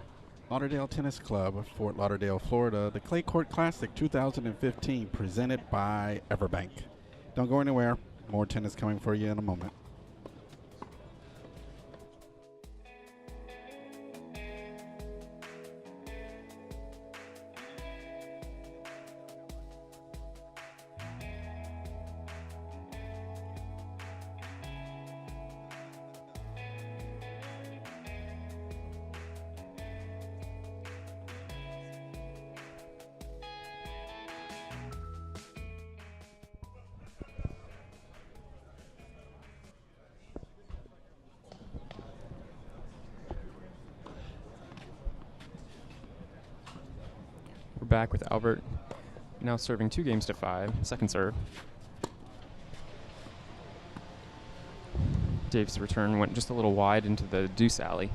Lauderdale Tennis Club, Fort Lauderdale, Florida, the Clay Court Classic 2015, presented by Everbank. Don't go anywhere. More tennis coming for you in a moment. We're back with Albert now serving 2-5, second serve. Dave's return went just a little wide into the deuce alley.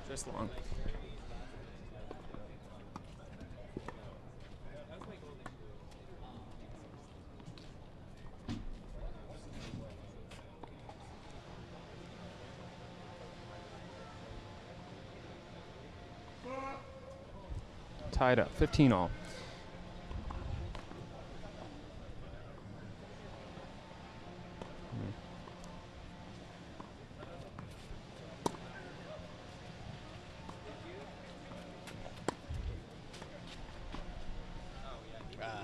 Just long. tied up, 15 all.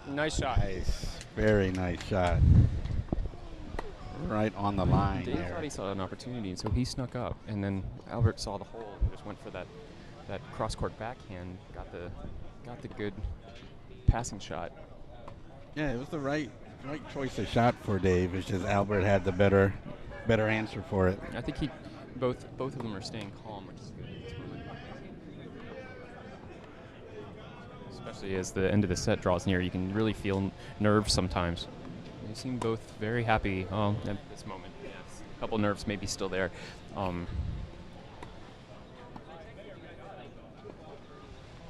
Nice shot. Nice. Very nice shot. Right on the line Dave there. thought he saw an opportunity, so he snuck up, and then Albert saw the hole and just went for that cross-court backhand. Got the good passing shot. Yeah, it was the right choice of shot for Dave. It's just Albert had the better answer for it. I think both of them are staying calm, which is good. Especially as the end of the set draws near, you can really feel nerves sometimes. They seem both very happy at this moment. Yes. A couple nerves maybe still there.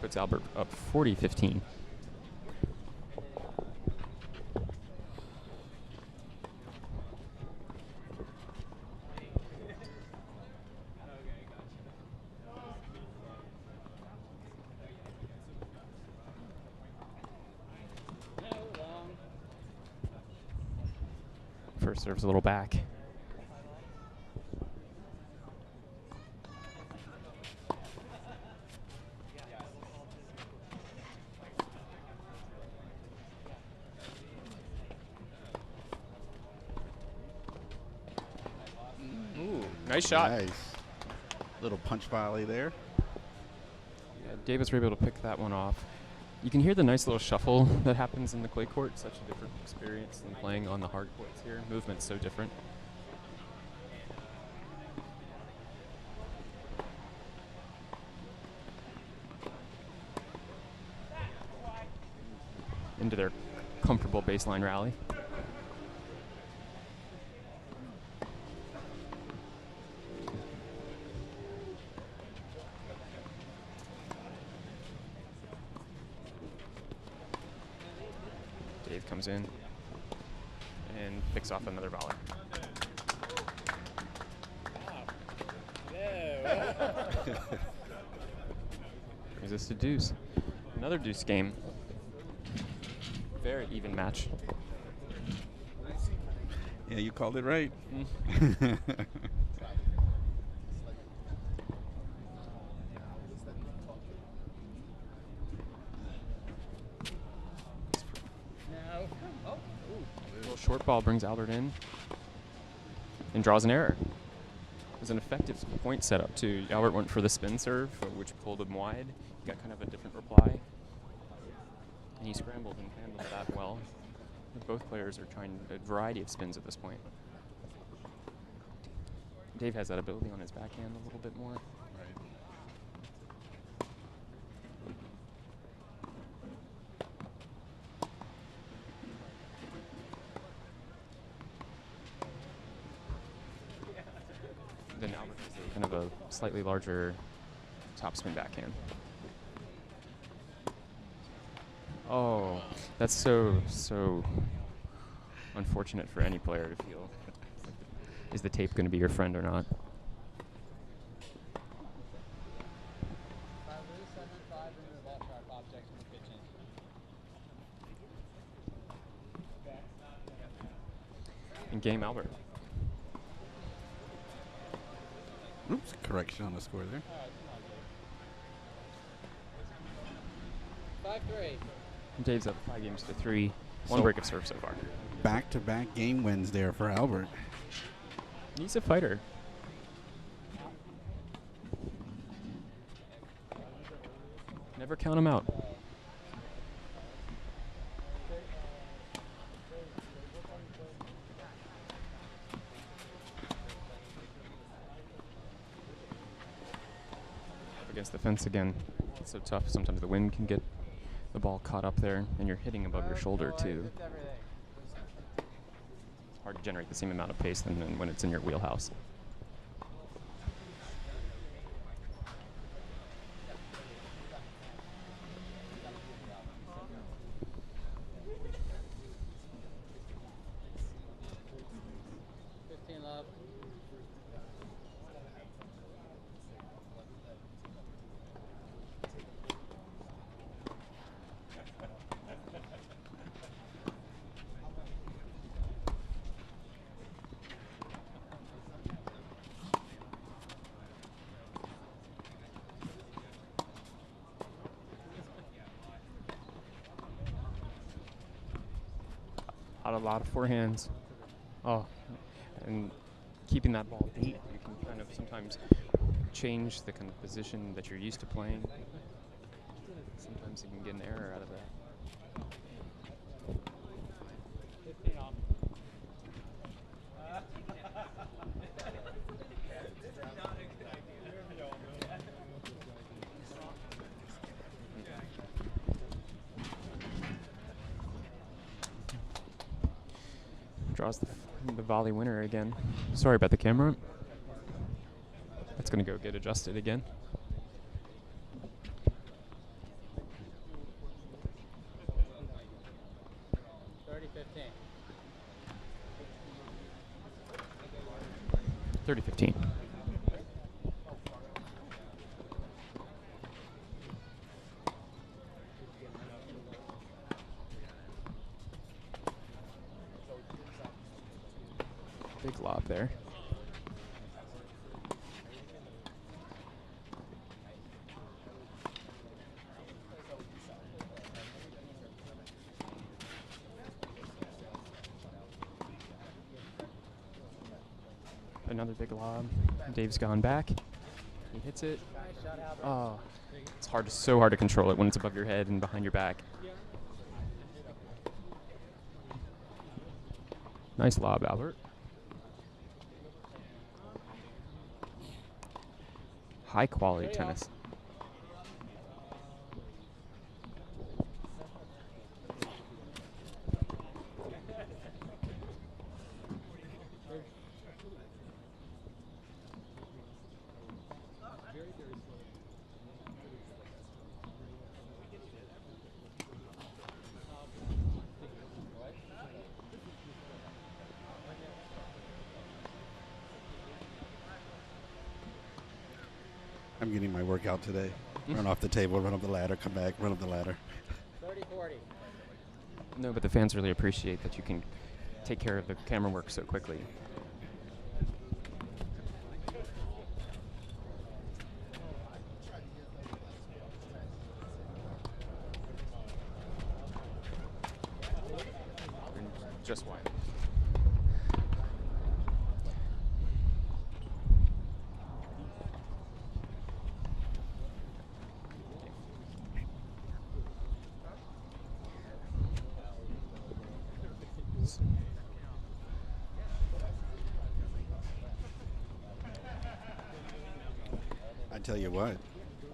Puts Albert up 40-15. First serves a little back. Ooh, nice shot. Nice. Little punch volley there. Yeah, Davis were able to pick that one off. You can hear the nice little shuffle that happens in the clay court. Such a different experience than playing on the hard courts here. Movement's so different. Into their comfortable baseline rally. Dave comes in and picks off another volley. Brings us to deuce. Another deuce game. Very even match. Yeah, you called it right. Little short ball brings Albert in and draws an error. It was an effective point setup too. Albert went for the spin serve, which pulled him wide. He got kind of a different reply. And he scrambled and handled that well. Both players are trying a variety of spins at this point. Dave has that ability on his backhand a little bit more. Then Albert has kind of a slightly larger topspin backhand. Oh, that's so unfortunate for any player to feel. Is the tape going to be your friend or not? In game, Albert. Oops, correction on the score there. 5-3. Dave's up 5-3. One So- break of serve so far. Back-to-back game wins there for Albert. He's a fighter. Never count him out. Up against the fence again. It's so tough. Sometimes the wind can get the ball caught up there, and you're hitting above your shoulder too. It's hard to generate the same amount of pace than when it's in your wheelhouse. A lot of forehands. Oh, and keeping that ball deep, you can kind of sometimes change the kind of position that you're used to playing. Sometimes you can get an error out of that. Draws the volley winner again. Sorry about the camera. That's going to go get adjusted again. Thirty 30-15. Big lob there. Another big lob. Dave's gone back. He hits it. Oh, it's so hard to control it when it's above your head and behind your back. Nice lob, Albert. High quality tennis. I'm getting my workout today. Run off the table, run up the ladder, come back, run up the ladder. 30-40. No, but the fans really appreciate that you can take care of the camera work so quickly. Just wide. I tell you what,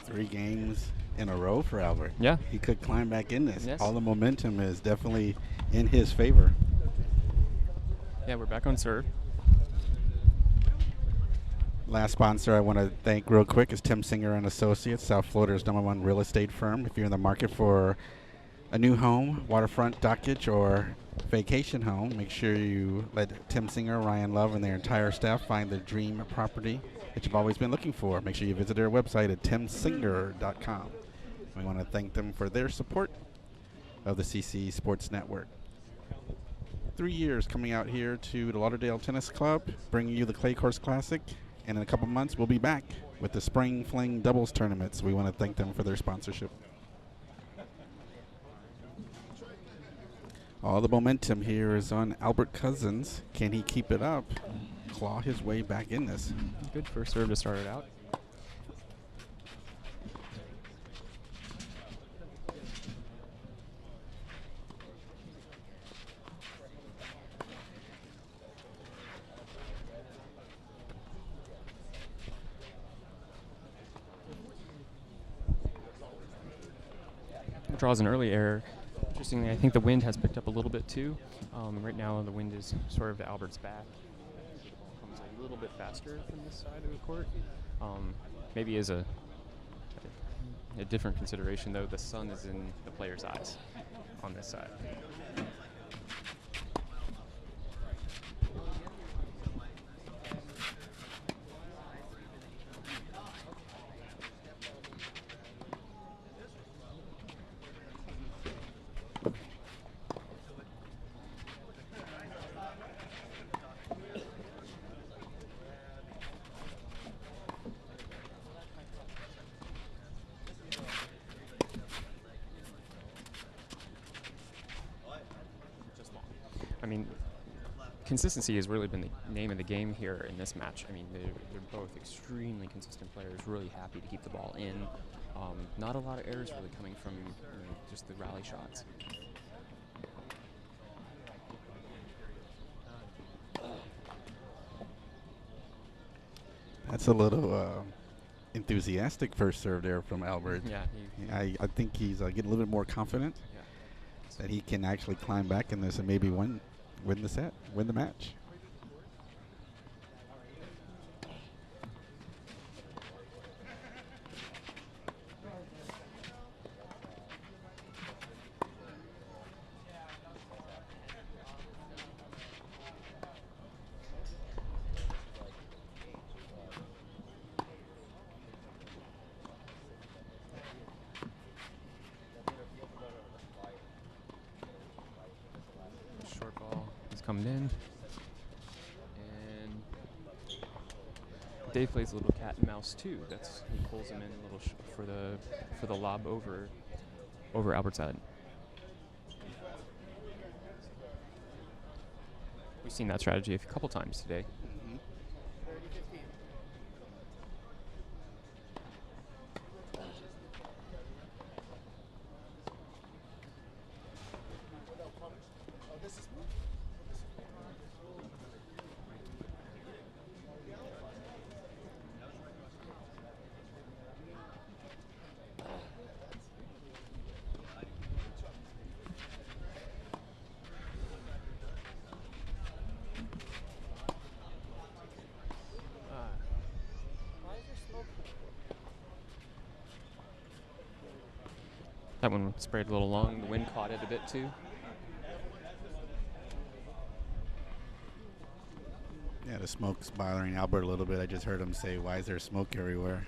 3 games in a row for Albert. Yeah. He could climb back in this. Yes. All the momentum is definitely in his favor. Yeah, we're back on serve. Last sponsor I want to thank real quick is Tim Singer and Associates, South Florida's #1 real estate firm. If you're in the market for a new home, waterfront, dockage, or vacation home, make sure you let Tim Singer, Ryan Love, and their entire staff find the dream property that you've always been looking for. Make sure you visit their website at timsinger.com. We want to thank them for their support of the CCE Sports Network. 3 years coming out here to the Lauderdale Tennis Club, bringing you the Clay Course Classic. And in a couple months, we'll be back with the Spring Fling Doubles Tournaments. We want to thank them for their sponsorship. All the momentum here is on Albert Cousins. Can he keep it up? Claw his way back in this. Good first serve to start it out. Draws an early error. Interestingly, I think the wind has picked up a little bit too. Right now, the wind is sort of to Albert's back. Comes a little bit faster from this side of the court. Maybe as a different consideration, though, the sun is in the player's eyes on this side. I mean, consistency has really been the name of the game here in this match. I mean, they're both extremely consistent players, really happy to keep the ball in. Not a lot of errors really coming from just the rally shots. That's a little enthusiastic first serve there from Albert. Yeah. I think he's getting a little bit more confident that he can actually climb back in this and maybe win the set, win the match. Short ball is coming in. And Dave plays a little cat and mouse too. He pulls him in a little for the lob over Albert's head. We've seen that strategy a couple times today. That one sprayed a little long. The wind caught it a bit too. Yeah, the smoke's bothering Albert a little bit. I just heard him say, "Why is there smoke everywhere?"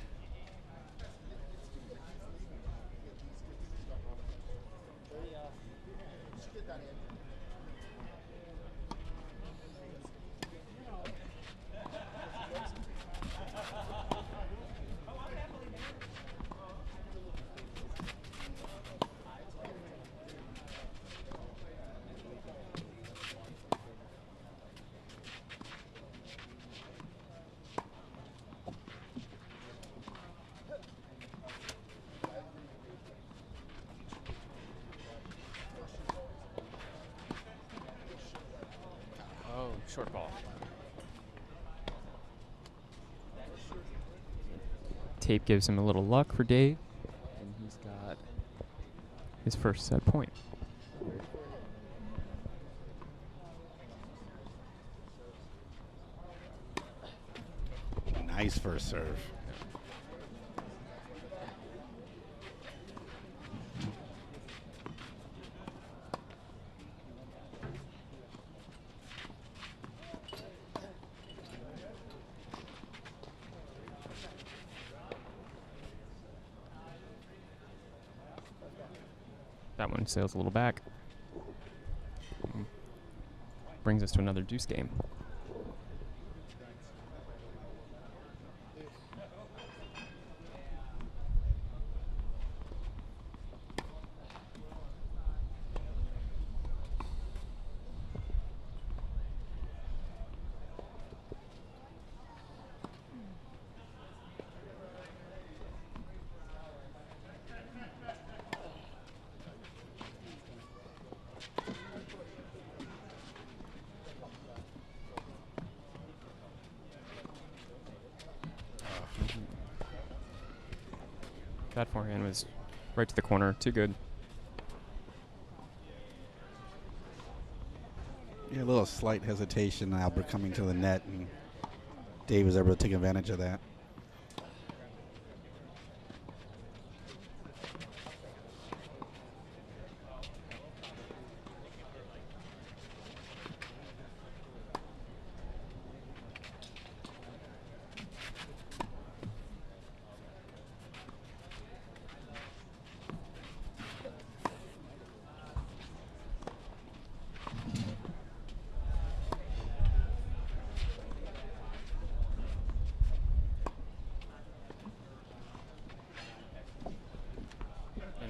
Short ball. Tape gives him a little luck for Dave, and he's got his first set point. Nice first serve. That one sails a little back. Brings us to another deuce game. That forehand was right to the corner. Too good. Yeah, a little slight hesitation. Albert coming to the net, and Dave was able to take advantage of that.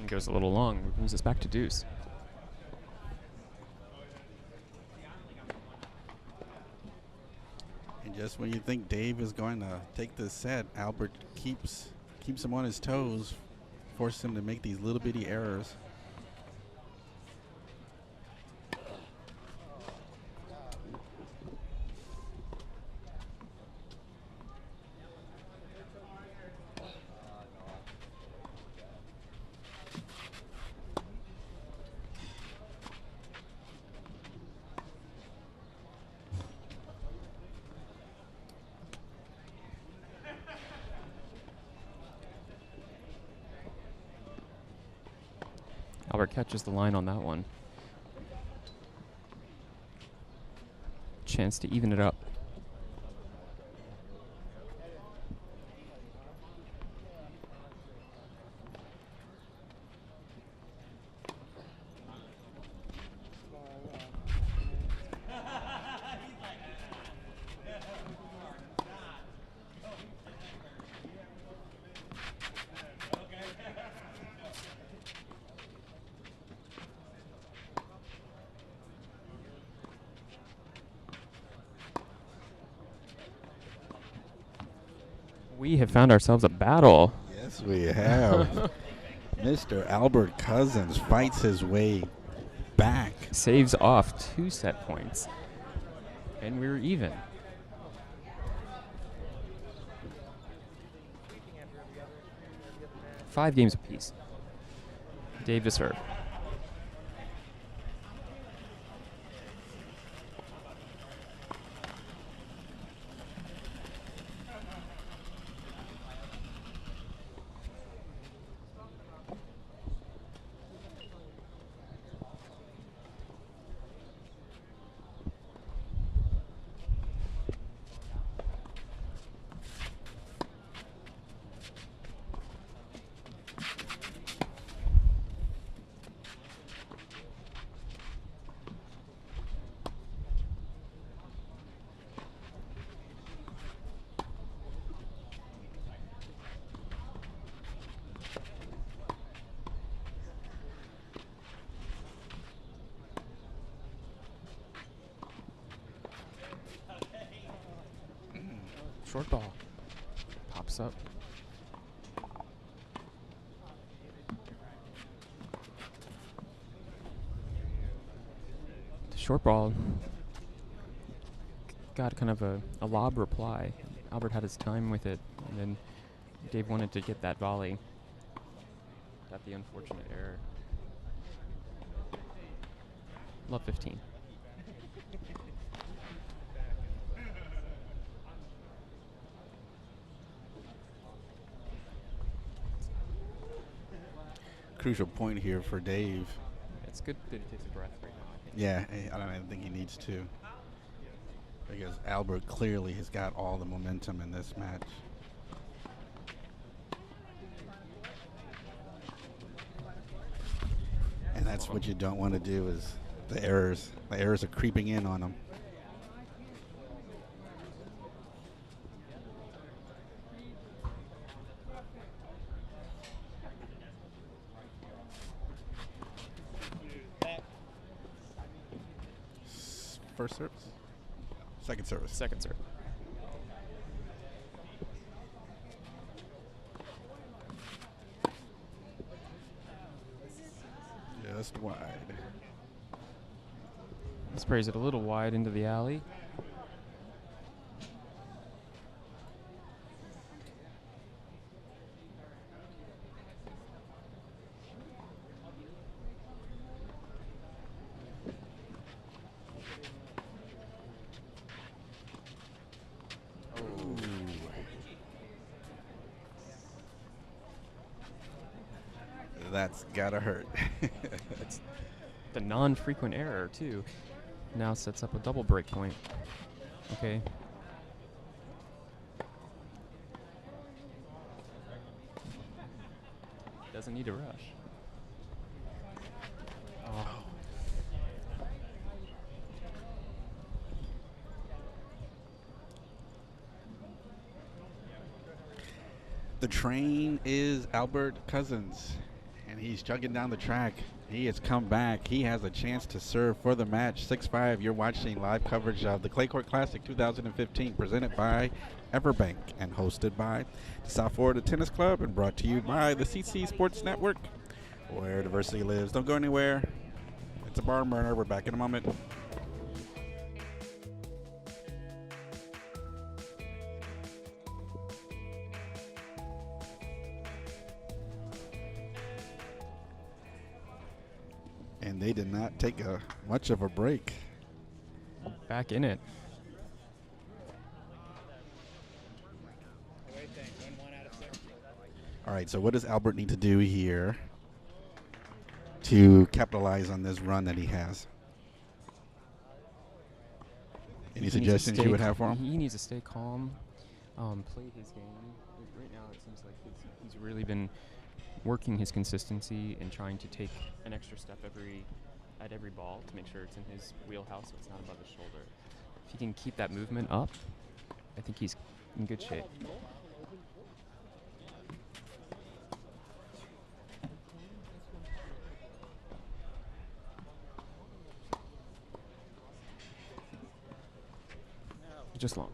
Goes a little long, brings us back to deuce. Just when you think Dave is going to take this set, Albert keeps him on his toes, forces him to make these little bitty errors. Albert catches the line on that one. Chance to even it up. We have found ourselves a battle. Yes, we have. Mr. Albert Cousins fights his way back. Saves off 2 set points. And we're even. Five games apiece. Dave to serve. Short ball. Pops up. The short ball got kind of a lob reply. Albert had his time with it, and then Dave wanted to get that volley. Got the unfortunate error. Love 15. Crucial point here for Dave. It's good that he takes a breath right now, I think. Yeah, I don't think he needs to. Because Albert clearly has got all the momentum in this match. And that's what you don't want to do is the errors. The errors are creeping in on him. First service? Second service. Second serve. Just wide. Sprays it a little wide into the alley. That's gotta hurt. It's the non-frequent error, too. Now sets up a double break point. Okay. Doesn't need to rush. Oh. The train is Albert Cousins, and he's chugging down the track. He has come back. He has a chance to serve for the match. 6-5. You're watching live coverage of the Clay Court Classic 2015, presented by Everbank and hosted by the South Florida Tennis Club and brought to you by the CCE Sports Network, where diversity lives. Don't go anywhere. It's a barn burner. We're back in a moment. And they did not take much of a break. Back in it. All right, so what does Albert need to do here to capitalize on this run that he has? Any suggestions you would have for him? He needs to stay calm, play his game. Right now it seems like he's really been working his consistency and trying to take an extra step at every ball to make sure it's in his wheelhouse so it's not above his shoulder. If he can keep that movement up, I think he's in good shape. Just long.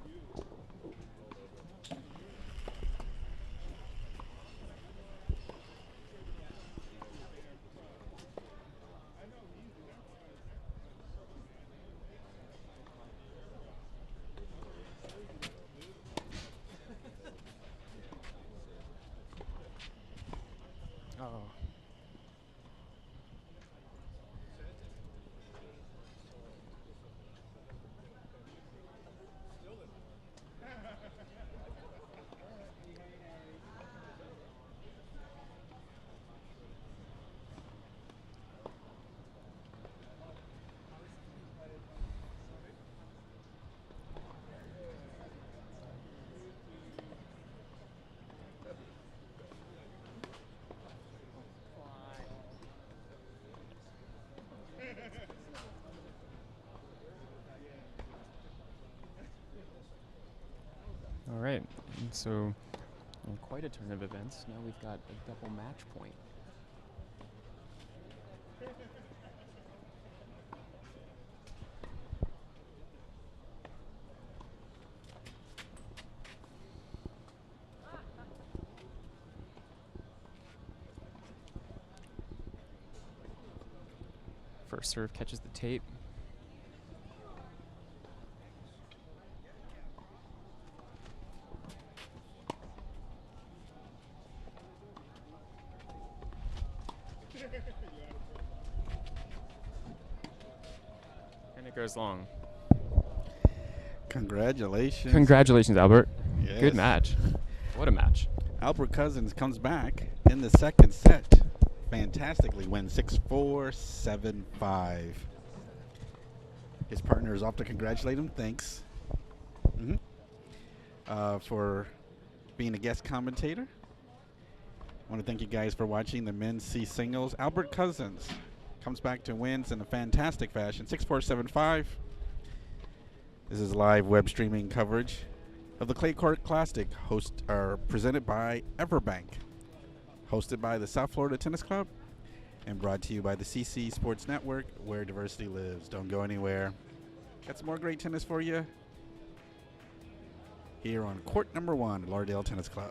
All right, and so in quite a turn of events, now we've got a double match point. First serve catches the tape. And it goes long. Congratulations. Congratulations, Albert. Yes. Good match. What a match. Albert Cousins comes back in the second set. Fantastically wins 6-4, 7-5. His partner is off to congratulate him. Thanks for being a guest commentator. I want to thank you guys for watching the men's C singles. Albert Cousins comes back to wins in a fantastic fashion, 6-4, 7-5. This is live web streaming coverage of the Clay Court Classic, presented by Everbank, hosted by the South Florida Tennis Club, and brought to you by the CCE Sports Network, where diversity lives. Don't go anywhere. Got some more great tennis for you here on court number 1 at Lauderdale Tennis Club.